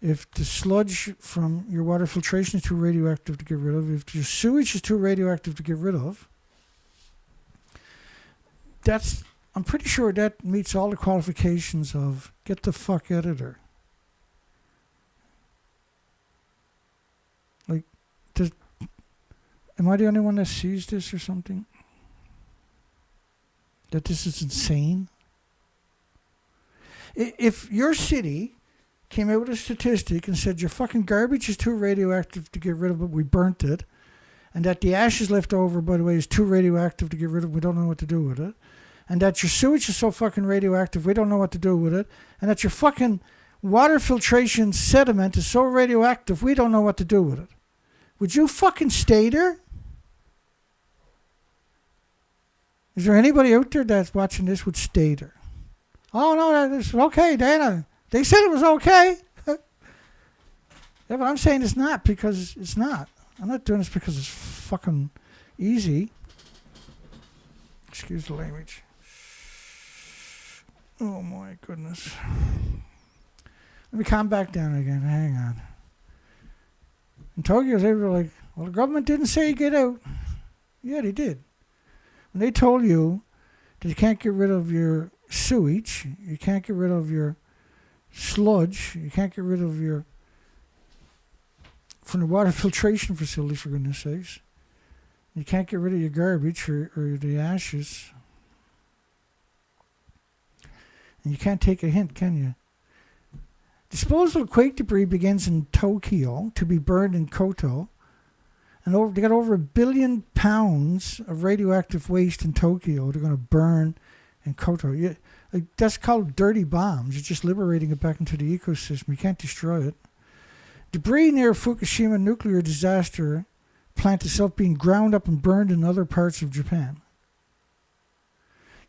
if the sludge from your water filtration is too radioactive to get rid of, if your sewage is too radioactive to get rid of, I'm pretty sure that meets all the qualifications of get the fuck out of there. Like, am I the only one that sees this or something? That this is insane? If your city came out with a statistic and said your fucking garbage is too radioactive to get rid of, but we burnt it, and that the ashes left over, by the way, is too radioactive to get rid of, we don't know what to do with it, and that your sewage is so fucking radioactive, we don't know what to do with it, and that your fucking water filtration sediment is so radioactive, we don't know what to do with it. Would you fucking stay there? Is there anybody out there that's watching this would stay there? Oh, no, it's okay, Dana. They said it was okay. Yeah, but I'm saying it's not because it's not. I'm not doing this because it's fucking easy. Excuse the language. Oh, my goodness. Let me calm back down again. Hang on. In Tokyo, they were like, well, the government didn't say get out. Yeah, they did. When they told you that you can't get rid of your sewage, you can't get rid of your sludge, you can't get rid of your, from the water filtration facility, for goodness sakes, you can't get rid of your garbage or the ashes. And you can't take a hint, can you? Disposal of quake debris begins in Tokyo to be burned in Koto. And they got over 1 billion pounds of radioactive waste in Tokyo they're going to burn in Koto. That's called dirty bombs. You're just liberating it back into the ecosystem. You can't destroy it. Debris near Fukushima nuclear disaster plant itself being ground up and burned in other parts of Japan.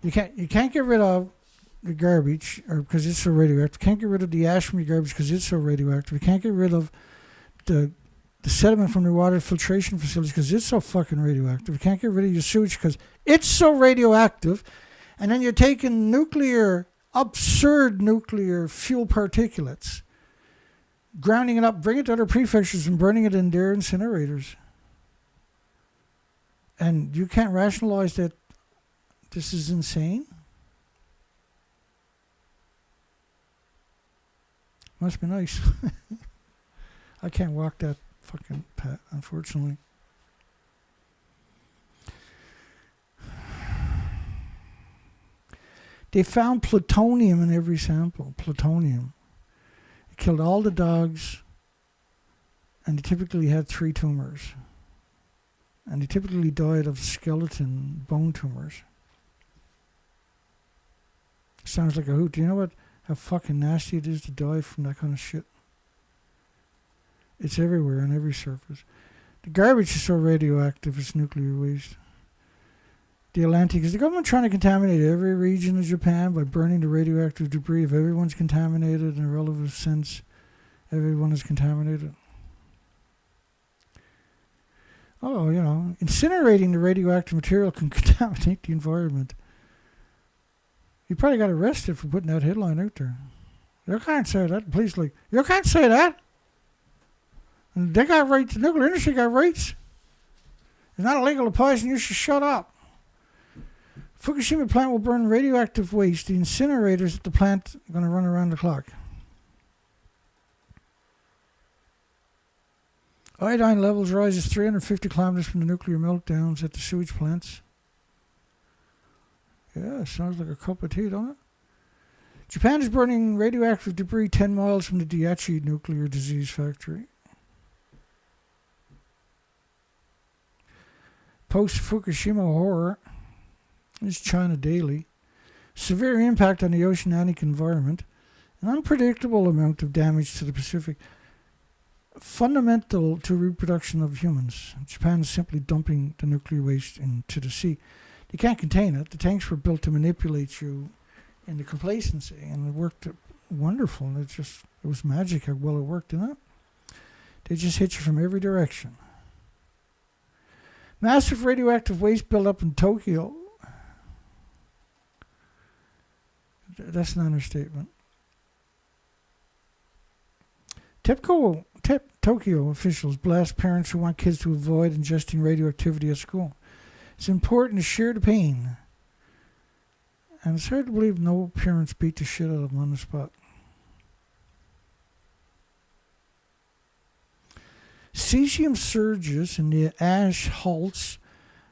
You can't get rid of the garbage, or because it's so radioactive. You can't get rid of the ash from your garbage because it's so radioactive. You can't get rid of the sediment from the water filtration facilities because it's so fucking radioactive. You can't get rid of your sewage because it's so radioactive. And then you're taking absurd nuclear fuel particulates, grounding it up, bringing it to other prefectures and burning it in their incinerators. And you can't rationalize that this is insane? Must be nice. I can't walk that fucking path, unfortunately. They found plutonium in every sample. Plutonium. It killed all the dogs, and they typically had 3 tumors. And they typically died of skeleton bone tumors. Sounds like a hoot. Do you know how fucking nasty it is to die from that kind of shit? It's everywhere on every surface. The garbage is so radioactive, it's nuclear waste. The Atlantic, is the government trying to contaminate every region of Japan by burning the radioactive debris? If everyone's contaminated in a relative sense, everyone is contaminated. Oh, incinerating the radioactive material can contaminate the environment. You probably got arrested for putting that headline out there. You can't say that. The police you can't say that. And they got rights. The nuclear industry got rights. It's not illegal to poison. You should shut up. Fukushima plant will burn radioactive waste. The incinerators at the plant are going to run around the clock. Iodine levels rises 350 kilometers from the nuclear meltdowns at the sewage plants. Yeah, sounds like a cup of tea, don't it? Japan is burning radioactive debris 10 miles from the Daiichi nuclear disease factory. Post-Fukushima horror is China Daily. Severe impact on the oceanic environment. An unpredictable amount of damage to the Pacific. Fundamental to reproduction of humans. Japan is simply dumping the nuclear waste into the sea. They can't contain it. The tanks were built to manipulate you into complacency, and it worked wonderful. It was magic how well it worked, didn't it? They just hit you from every direction. Massive radioactive waste built up in Tokyo. That's an understatement. Tokyo officials blast parents who want kids to avoid ingesting radioactivity at school. It's important to share the pain. And it's hard to believe no parents beat the shit out of them on the spot. Cesium surges in the ash halts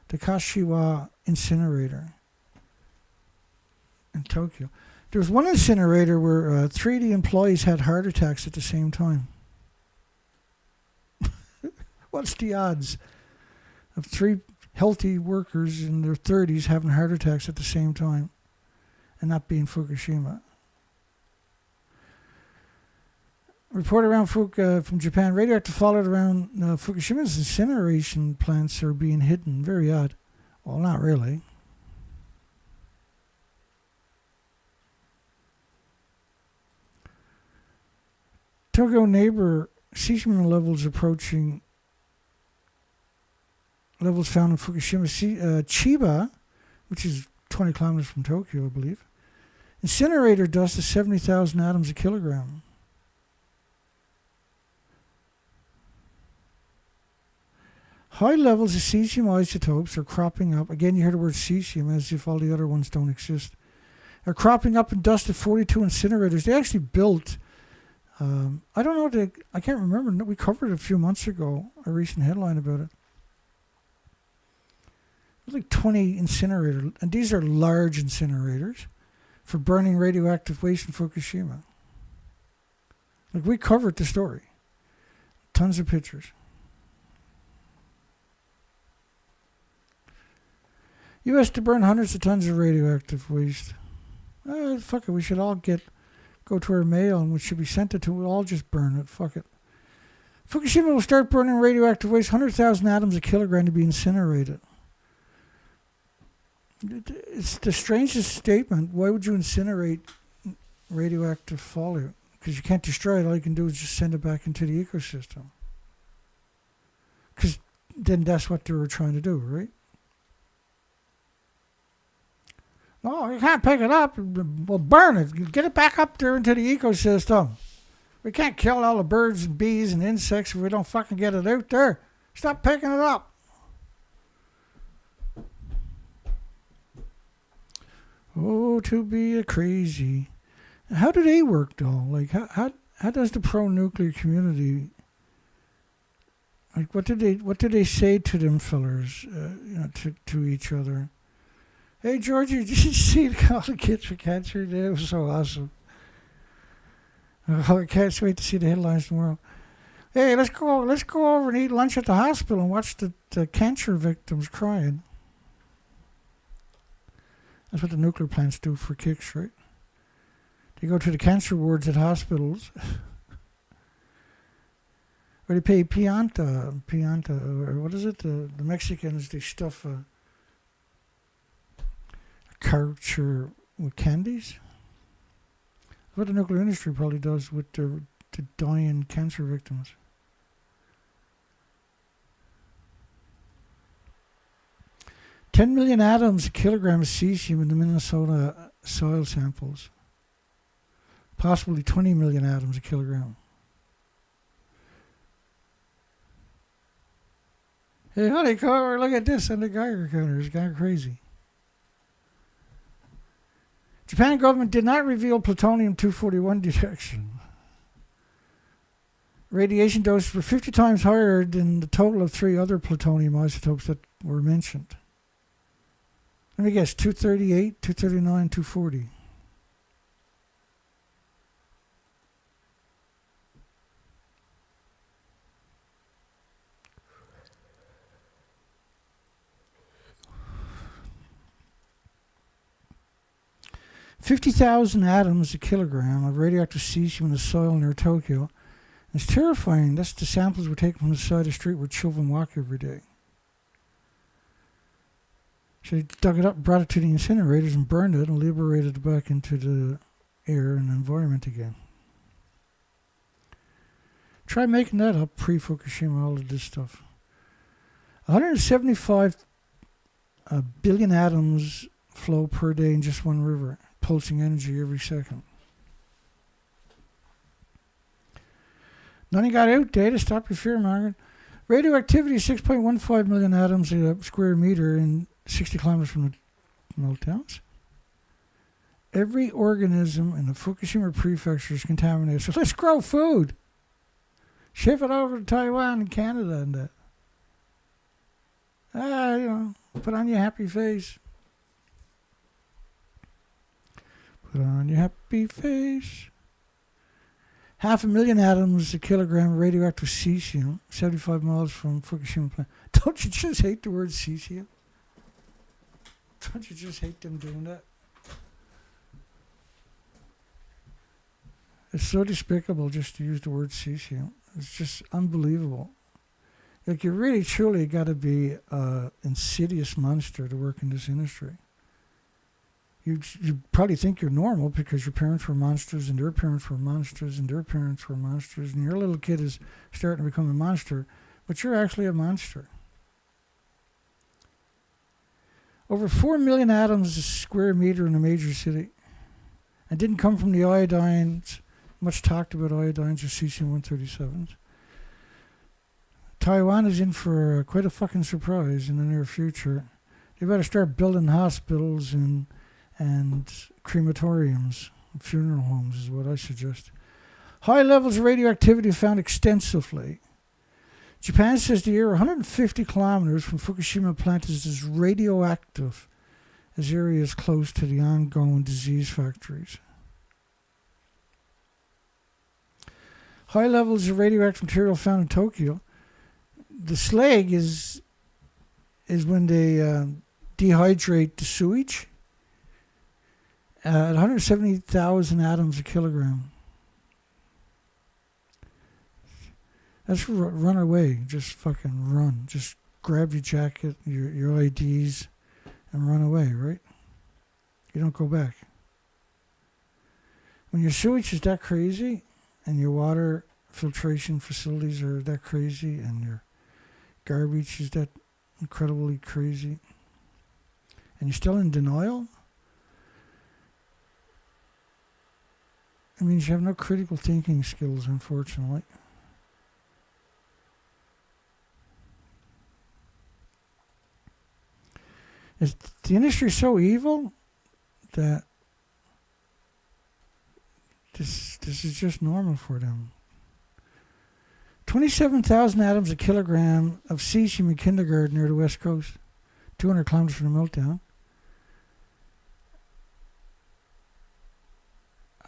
the Kashiwa incinerator in Tokyo. There was one incinerator where 3 of the employees had heart attacks at the same time. What's the odds of 3 healthy workers in their 30s having heart attacks at the same time and not being Fukushima? Report around from Japan. Radioactive fallout around Fukushima's incineration plants are being hidden. Very odd. Well, not really. Tokyo neighbor, cesium levels approaching levels found in Fukushima. Chiba, which is 20 kilometers from Tokyo, I believe. Incinerator dust is 70,000 atoms a kilogram. High levels of cesium isotopes are cropping up. Again, you hear the word cesium as if all the other ones don't exist. Are cropping up in dust at 42 incinerators. They actually built, I don't know, I can't remember. We covered it a few months ago, a recent headline about it. There's like 20 incinerators, and these are large incinerators for burning radioactive waste in Fukushima. Like, we covered the story. Tons of pictures. U.S. to burn hundreds of tons of radioactive waste. Fuck it, we should all go to our mail and we should be sent it to, we'll all just burn it. Fuck it. Fukushima will start burning radioactive waste, 100,000 atoms a kilogram to be incinerated. It's the strangest statement. Why would you incinerate radioactive fallout? Because you can't destroy it. All you can do is just send it back into the ecosystem. Because then that's what they were trying to do, right? No, you can't pick it up. We'll burn it. Get it back up there into the ecosystem. We can't kill all the birds and bees and insects if we don't fucking get it out there. Stop picking it up. Oh, to be a crazy. How do they work, though? Like, how does the pro-nuclear community... Like, what did they say to them fellers, to each other? Hey, Georgie, did you see all the kids for cancer? It was so awesome. Oh, I can't wait to see the headlines tomorrow. Hey, let's go over and eat lunch at the hospital and watch the cancer victims crying. That's what the nuclear plants do for kicks, right? They go to the cancer wards at hospitals. Or they pay pianta, or what is it? The Mexicans, they stuff a culture with candies. That's what the nuclear industry probably does with the dying cancer victims. $10 million atoms a kilogram of cesium in the Minnesota soil samples. Possibly 20 million atoms a kilogram. Hey, honey, come over, look at this on the Geiger counter. It's kind of crazy. Japan government did not reveal plutonium-241 detection. Radiation doses were 50 times higher than the total of 3 other plutonium isotopes that were mentioned. Let me guess, 238, 239, 240. $50,000 atoms a kilogram of radioactive cesium in the soil near Tokyo. It's terrifying. That's the samples were taken from the side of the street where children walk every day. So they dug it up, brought it to the incinerators and burned it and liberated it back into the air and environment again. Try making that up pre-Fukushima, all of this stuff. 175 billion atoms flow per day in just one river, pulsing energy every second. Nothing got out, data. Stop your fear, Margaret. Radioactivity is 6.15 million atoms a square meter in 60 kilometers from the meltdowns. Every organism in the Fukushima Prefecture is contaminated. So let's grow food. Ship it over to Taiwan and Canada and that. Put on your happy face. Put on your happy face. 500,000 atoms a kilogram of radioactive cesium, 75 miles from Fukushima Plume. Don't you just hate the word cesium? Don't you just hate them doing that? It's so despicable just to use the word cesium. It's just unbelievable. Like, you really, truly got to be an insidious monster to work in this industry. You probably think you're normal because your parents were monsters and their parents were monsters and their parents were monsters and your little kid is starting to become a monster, but you're actually a monster. Over 4 million atoms a square meter in a major city. And didn't come from the iodines, much talked about iodines or cesium-137s. Taiwan is in for quite a fucking surprise in the near future. They better start building hospitals and crematoriums, funeral homes is what I suggest. High levels of radioactivity found extensively. Japan says the area 150 kilometers from Fukushima plant is as radioactive as areas close to the ongoing disease factories. High levels of radioactive material found in Tokyo. The slag is when they dehydrate the sewage at 170,000 atoms a kilogram. Let's run away. Just fucking run. Just grab your jacket, your IDs, and run away, right? You don't go back. When your sewage is that crazy and your water filtration facilities are that crazy and your garbage is that incredibly crazy and you're still in denial, it means you have no critical thinking skills, unfortunately. The industry is so evil that this is just normal for them. 27,000 atoms a kilogram of cesium in kindergarten near the west coast, 200 kilometers from the meltdown.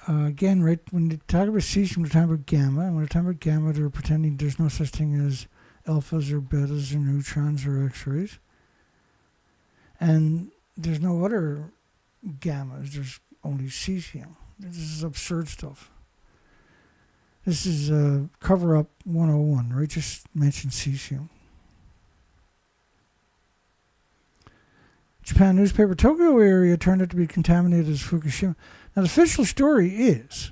Again, right, when they talk about cesium, they're talking about gamma. And when they're talking about gamma, they're pretending there's no such thing as alphas or betas or neutrons or X-rays. And there's no other gammas. There's only cesium. This is absurd stuff. This is cover-up 101, right? Just mention cesium. Japan newspaper, Tokyo area turned out to be contaminated as Fukushima. Now, the official story is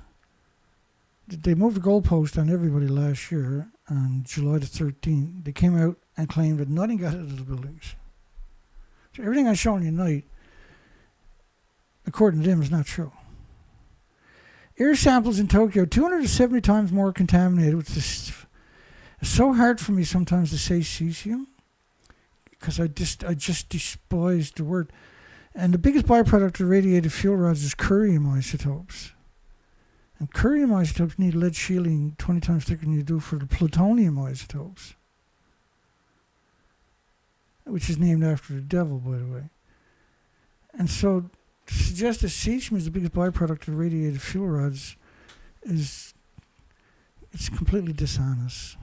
that they moved the goalpost on everybody last year on July the 13th. They came out and claimed that nothing got into the buildings. So everything I'm showing you tonight, according to them, is not true. Air samples in Tokyo, 270 times more contaminated, which is so hard for me sometimes to say cesium, because I just despise the word. And the biggest byproduct of radiated fuel rods is curium isotopes. And curium isotopes need lead shielding 20 times thicker than you do for the plutonium isotopes, which is named after the devil, by the way. And so to suggest that cesium is the biggest byproduct of radiated fuel rods it's completely dishonest.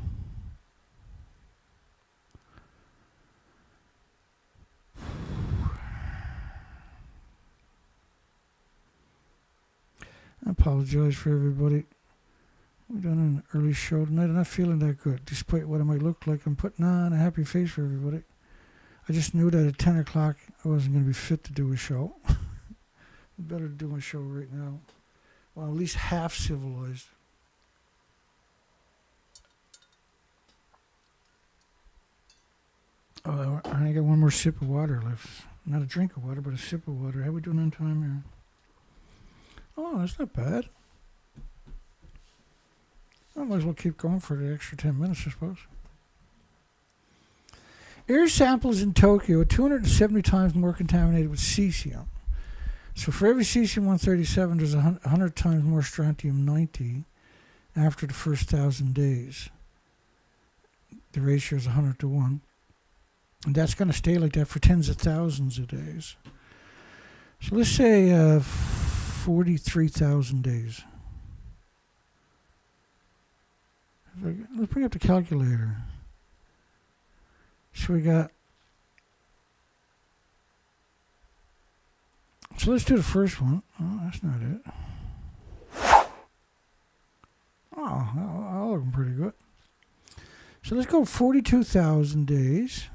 I apologize for everybody. We've done an early show tonight. I'm not feeling that good, despite what I might look like. I'm putting on a happy face for everybody. I just knew that at 10 o'clock I wasn't going to be fit to do a show. Better do my show right now. Well, at least half civilized. Oh, I got one more sip of water left. Not a drink of water, but a sip of water. How are we doing on time here? Oh, that's not bad. I might as well keep going for the extra 10 minutes, I suppose. Air samples in Tokyo are 270 times more contaminated with cesium. So for every cesium-137, there's 100 times more strontium-90 after the first 1,000 days. The ratio is 100 to 1. And that's going to stay like that for tens of thousands of days. So let's say 43,000 days. Let's bring up the calculator. So we got... So let's do the first one. Oh, that's not it. Oh, all looking pretty good. So let's go 42,000 days.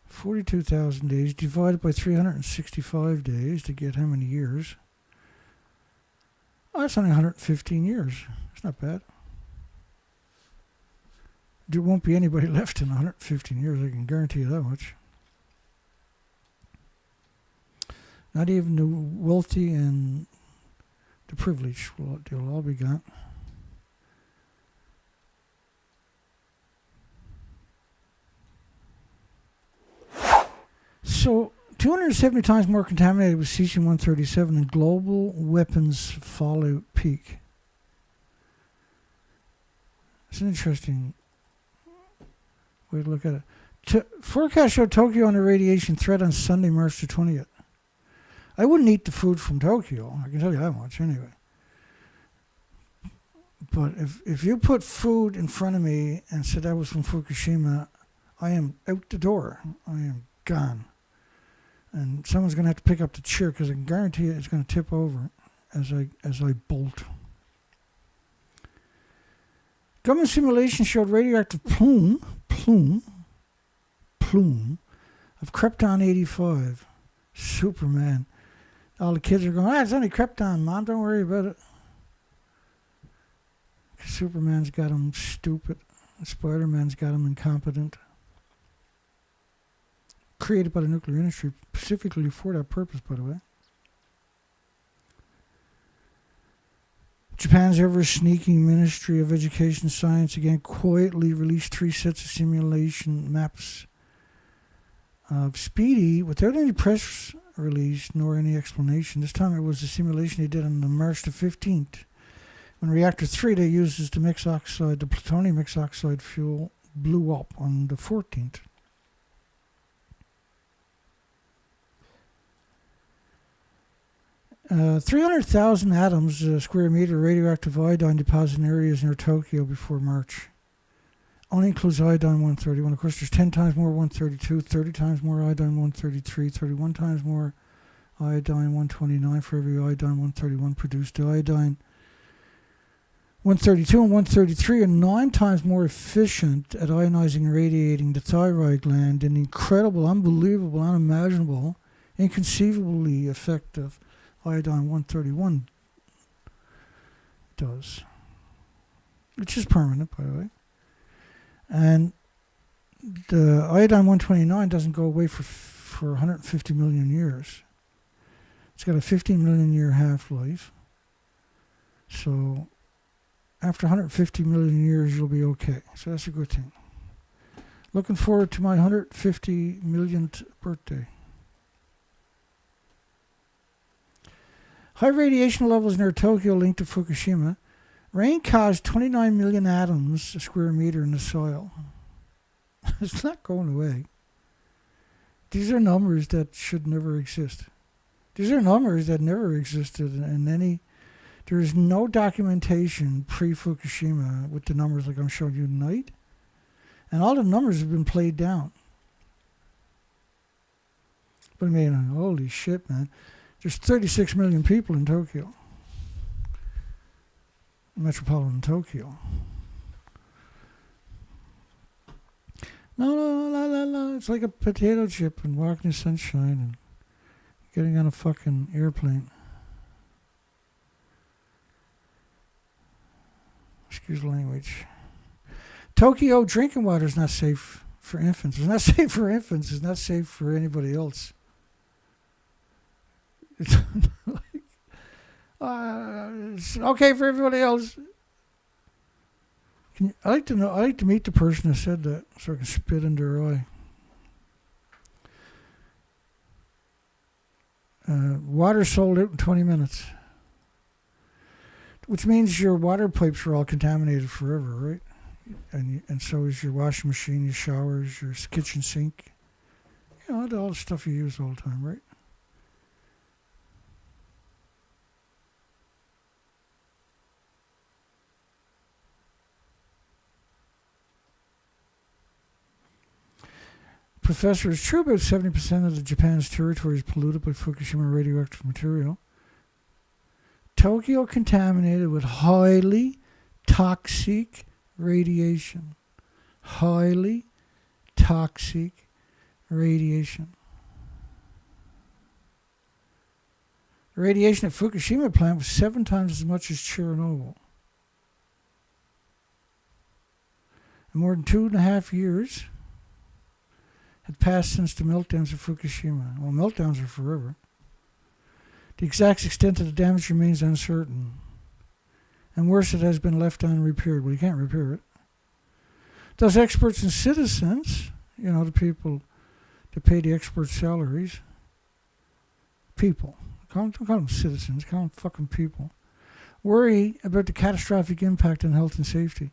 42,000 days divided by 365 days to get how many years? Oh, that's only 115 years. That's not bad. There won't be anybody left in 115 years, I can guarantee you that much. Not even the wealthy and the privileged, they'll all be gone. So, 270 times more contaminated with cesium-137 than global weapons fallout peak. It's an interesting way to look at it. Forecast showed Tokyo under radiation threat on Sunday, March the 20th. I wouldn't eat the food from Tokyo, I can tell you that much anyway. But if you put food in front of me and said that was from Fukushima, I am out the door. I am gone. And someone's going to have to pick up the chair because I can guarantee you it's going to tip over as I bolt. Government simulation showed radioactive plume of Krypton 85. Superman. All the kids are going, it's only Krypton, Mom, don't worry about it. Superman's got him stupid. Spider-Man's got him incompetent. Created by the nuclear industry, specifically for that purpose, by the way. Japan's ever-sneaking Ministry of Education and Science again quietly released 3 sets of simulation maps of Speedy without any press release nor any explanation. This time it was a simulation they did on March the 15th. When reactor 3 they used as the plutonium mixed oxide fuel blew up on the 14th. Uh, 300,000 atoms a square meter radioactive iodine deposit in areas near Tokyo before March. Only includes iodine 131. Of course, there's 10 times more 132, 30 times more iodine 133, 31 times more iodine 129 for every iodine 131 produced. The iodine 132 and 133 are 9 times more efficient at ionizing and radiating the thyroid gland than the incredible, unbelievable, unimaginable, inconceivably effective iodine 131 does, which is permanent, by the way. And the iodine 129 doesn't go away for 150 million years. It's got a 15 million year half-life. So after 150 million years, you'll be okay. So that's a good thing. Looking forward to my 150 millionth birthday. High radiation levels near Tokyo linked to Fukushima. Rain caused 29 million atoms a square meter in the soil. It's not going away. These are numbers that should never exist. These are numbers that never existed in any... There is no documentation pre-Fukushima with the numbers like I'm showing you tonight. And all the numbers have been played down. But I mean, holy shit, man. There's 36 million people in Tokyo. Metropolitan Tokyo. No. It's like a potato chip and walking in the sunshine and getting on a fucking airplane. Excuse the language. Tokyo drinking water is not safe for infants. It's not safe for infants. It's not safe for anybody else. It's like, it's okay for everybody else. I like to meet the person who said that so I can spit in their eye. Water sold out in 20 minutes. Which means your water pipes are all contaminated forever, right? And so is your washing machine, your showers, your kitchen sink. You know, all the stuff you use all the time, right? Professor, it's true about 70% of Japan's territory is polluted by Fukushima radioactive material. Tokyo contaminated with highly toxic radiation. Highly toxic radiation. The radiation at Fukushima plant was 7 times as much as Chernobyl. And more than 2.5 years had passed since the meltdowns of Fukushima. Well, meltdowns are forever. The exact extent of the damage remains uncertain. And worse, it has been left unrepaired. Well, you can't repair it. Those experts and citizens, you know, the people that pay the expert salaries, people, don't call them citizens, call them fucking people, worry about the catastrophic impact on health and safety.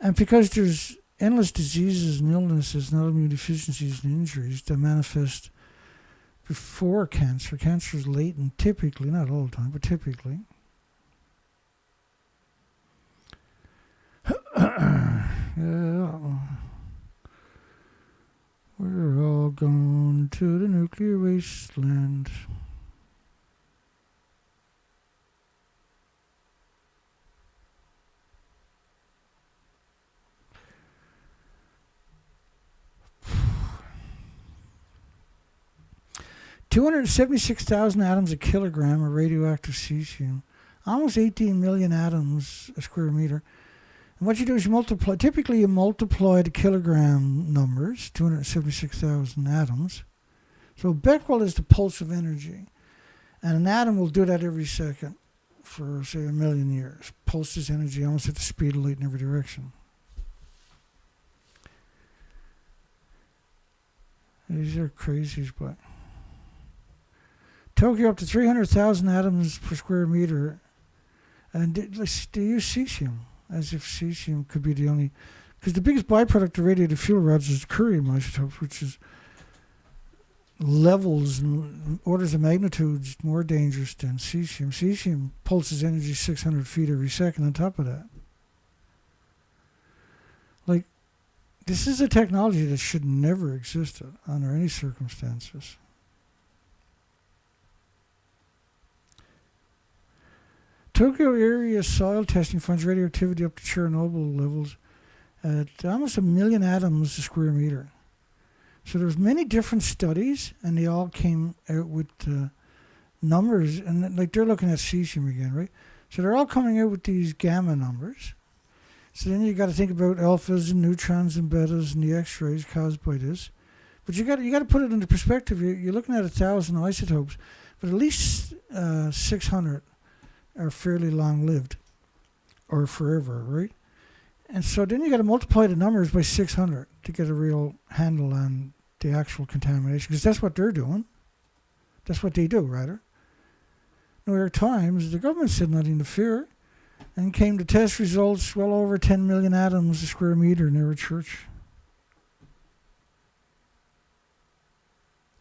And because there's endless diseases and illnesses and autoimmune deficiencies and injuries that manifest before cancer. Cancer is latent, typically, not all the time, but typically. Yeah. We're all going to the nuclear wasteland. 276,000 atoms a kilogram of radioactive cesium. Almost 18 million atoms a square meter. And what you do is you multiply. Typically, you multiply the kilogram numbers, 276,000 atoms. So Becquerel is the pulse of energy. And an atom will do that every second for, say, 1 million years. Pulses energy almost at the speed of light in every direction. These are crazies, but... Tokyo up to 300,000 atoms per square meter. And they use cesium, as if cesium could be the only... Because the biggest byproduct of radiative fuel rods is curium isotopes, which is levels and orders of magnitudes more dangerous than cesium. Cesium pulses energy 600 feet every second on top of that. Like, this is a technology that should never exist under any circumstances. Tokyo area soil testing finds radioactivity up to Chernobyl levels at almost 1 million atoms a square meter. So there's many different studies, and they all came out with numbers, and like they're looking at cesium again, right? So they're all coming out with these gamma numbers. So then you got to think about alphas and neutrons and betas and the X-rays caused by this. But you got to put it into perspective. You're looking at 1,000 isotopes, but at least 600 are fairly long-lived, or forever, right? And so then you got to multiply the numbers by 600 to get a real handle on the actual contamination, because that's what they're doing. That's what they do, rather. New York Times, the government said not interfere, and came to test results well over 10 million atoms a square meter near a church.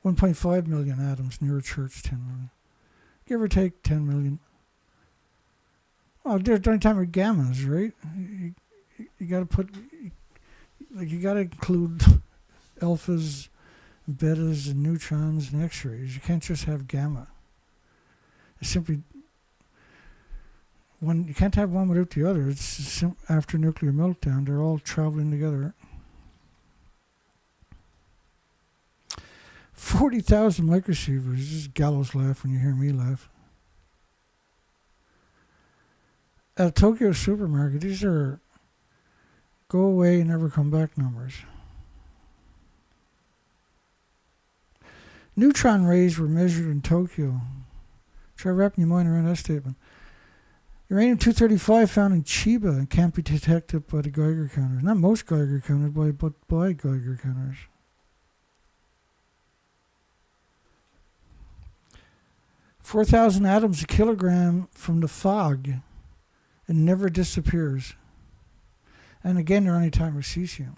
1.5 million atoms near a church, 10 million. Give or take 10 million. Well, there's the only time with gammas, right? You got to put, like, you got to include alphas, betas, and neutrons and X-rays. You can't just have gamma. It's simply one. You can't have one without the other. It's after nuclear meltdown, they're all traveling together. 40,000 microsieverts. This is gallows laugh when you hear me laugh. At a Tokyo supermarket, these are go away and never come back numbers. Neutron rays were measured in Tokyo. Try wrapping your mind around that statement. Uranium-235 found in Chiba and can't be detected by the Geiger counters. Not most Geiger counters, but by Geiger counters. $4,000 atoms a kilogram from the fog. It never disappears. And again, they're only time with cesium.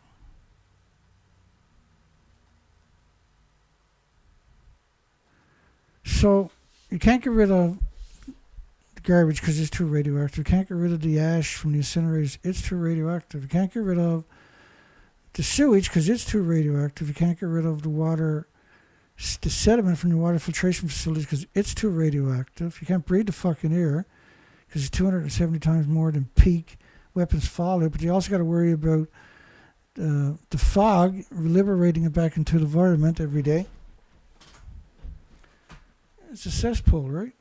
So you can't get rid of the garbage because it's too radioactive. You can't get rid of the ash from the incinerators. It's too radioactive. You can't get rid of the sewage because it's too radioactive. You can't get rid of the water, the sediment from the water filtration facilities because it's too radioactive. You can't breathe the fucking air because it's 270 times more than peak weapons fallout. But you also got to worry about the fog liberating it back into the environment every day. It's a cesspool, right?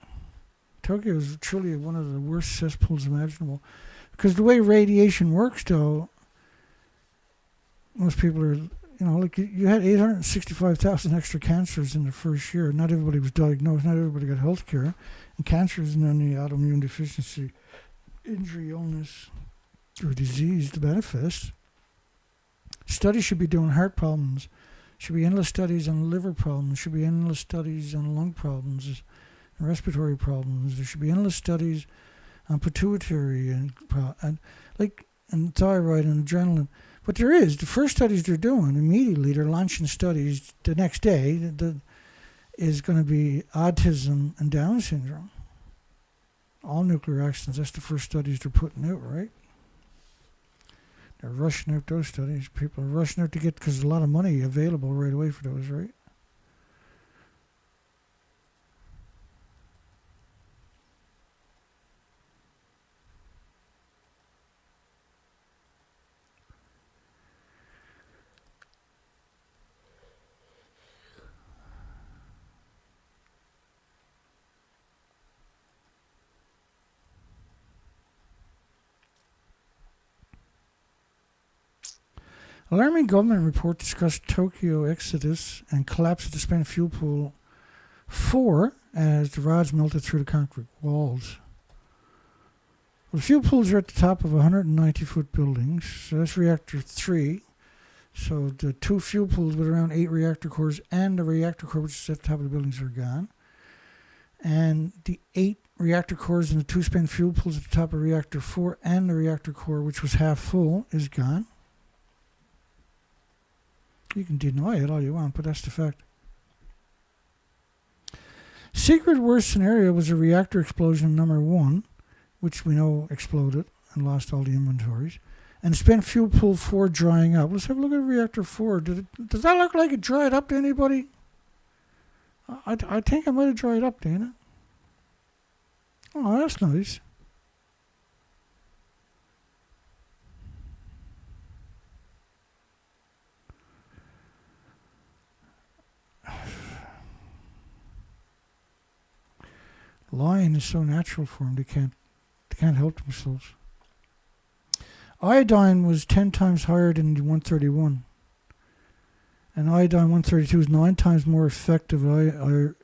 Tokyo is truly one of the worst cesspools imaginable. Because the way radiation works, though, most people are, like you had 865,000 extra cancers in the first year. Not everybody was diagnosed. Not everybody got health care. And cancer isn't any autoimmune deficiency, injury, illness, or disease to manifest. Studies should be doing heart problems. Should be endless studies on liver problems. Should be endless studies on lung problems and respiratory problems. There should be endless studies on pituitary and thyroid and adrenaline. But there is. The first studies they're doing, immediately they're launching studies the next day that is going to be autism and Down syndrome. All nuclear accidents, that's the first studies they're putting out, right? They're rushing out those studies. People are rushing out to get, because there's a lot of money available right away for those, right? Alarming government report discussed Tokyo exodus and collapse of the spent fuel pool 4 as the rods melted through the concrete walls. Well, the fuel pools are at the top of 190-foot buildings, so that's reactor 3. So the 2 fuel pools with around 8 reactor cores and the reactor core, which is at the top of the buildings, are gone. And the 8 reactor cores and the 2 spent fuel pools at the top of reactor 4 and the reactor core, which was half full, is gone. You can deny it all you want, but that's the fact. Secret worst scenario was a reactor explosion number 1, which we know exploded and lost all the inventories. And spent fuel pool 4 drying up. Let's have a look at reactor 4. Does that look like it dried up to anybody? I think I might have dried up, Dana. Oh, that's nice. Lying is so natural for them, they can't help themselves. Iodine was 10 times higher than the 131. And iodine 132 is 9 times more effective at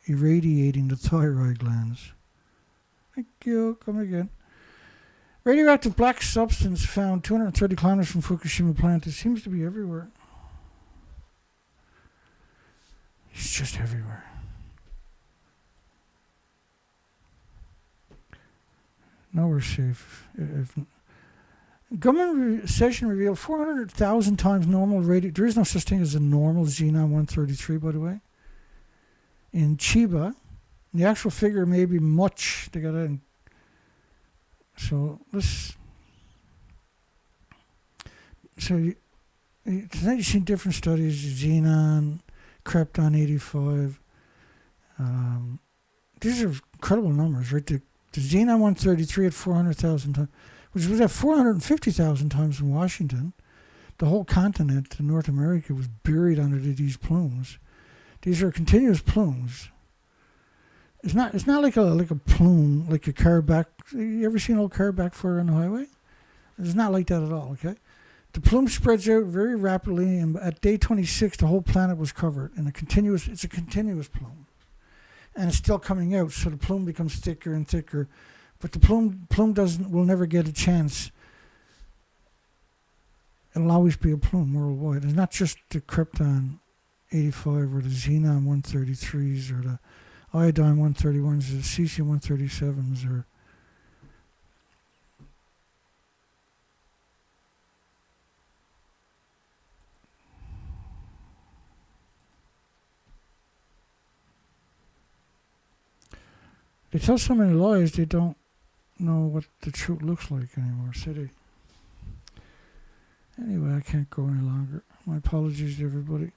irradiating the thyroid glands. Thank you. Come again. Radioactive black substance found 230 kilometers from Fukushima plant. It seems to be everywhere. It's just everywhere. Nowhere safe. Government session revealed 400,000 times normal radio. There is no such thing as a normal Xenon-133, by the way. In Chiba, the actual figure may be much. They got it. So let's. So tonight you've seen different studies. Xenon, Krypton 85. These are incredible numbers, right? The Xenon 133 at 400,000 times, which was at 450,000 times in Washington. The whole continent, North America, was buried under these plumes. These are continuous plumes. It's not like a plume, like a car back. You ever seen an old car backfire on the highway? It's not like that at all, okay? The plume spreads out very rapidly, and at day 26, the whole planet was covered in it's a continuous plume. And it's still coming out, so the plume becomes thicker and thicker. But the plume will never get a chance. It'll always be a plume worldwide. It's not just the Krypton 85 or the Xenon 133s or the iodine 131s or the Cesium 137s or they tell so many lies they don't know what the truth looks like anymore, so they... Anyway, I can't go any longer. My apologies to everybody.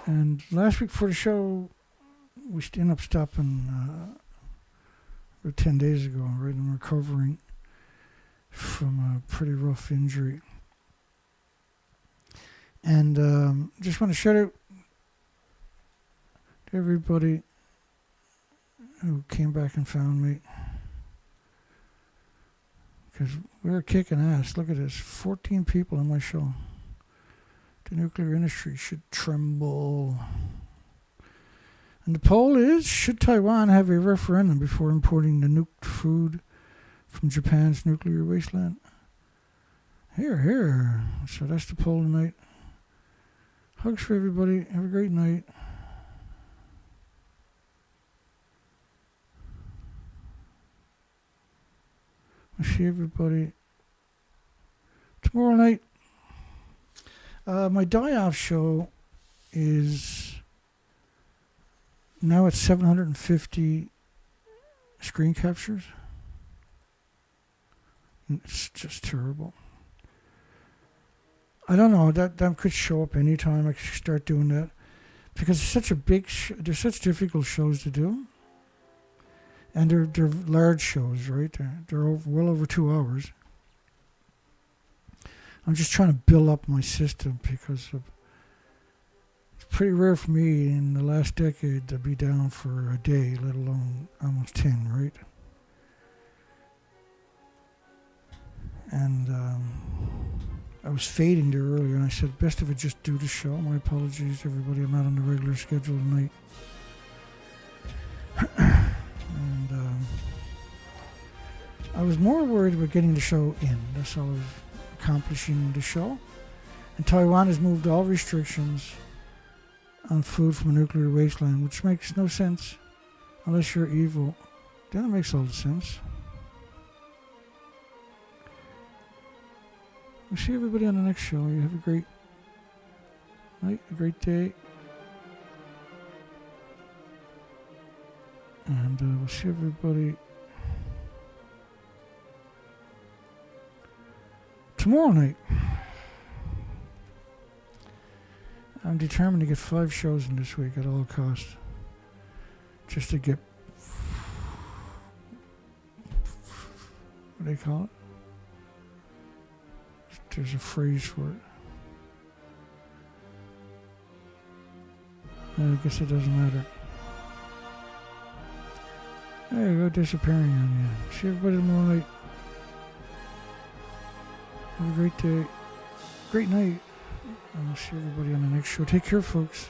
And last week for the show, we ended up stopping about 10 days ago, right? I'm recovering from a pretty rough injury. And just want to shout out to everybody who came back and found me. Because we were kicking ass. Look at this. 14 people on my show. The nuclear industry should tremble. And the poll is, should Taiwan have a referendum before importing the nuked food from Japan's nuclear wasteland? Here. So that's the poll tonight. Hugs for everybody. Have a great night. I'll see everybody tomorrow night. My die-off show is now at 750 screen captures. It's just terrible. I don't know, that could show up anytime. I could start doing that. Because it's such a big they're such difficult shows to do. And they're large shows, right? They're well over 2 hours. I'm just trying to build up my system because it's pretty rare for me in the last decade to be down for a day, let alone almost 10, right? And I was fading there earlier, and I said, best if I just do the show. My apologies, everybody. I'm not on the regular schedule tonight. And I was more worried about getting the show in. That's all I was accomplishing the show. And Taiwan has moved all restrictions on food from a nuclear wasteland, which makes no sense unless you're evil. Then it makes all the sense. We'll see everybody on the next show. You have a great night, a great day. And we'll see everybody tomorrow night. I'm determined to get 5 shows in this week at all costs. Just to get, what do they call it? There's a phrase for it. I guess it doesn't matter. There you go, disappearing on you. See everybody tomorrow night. Have a great day. Great night. And we'll see everybody on the next show. Take care, folks.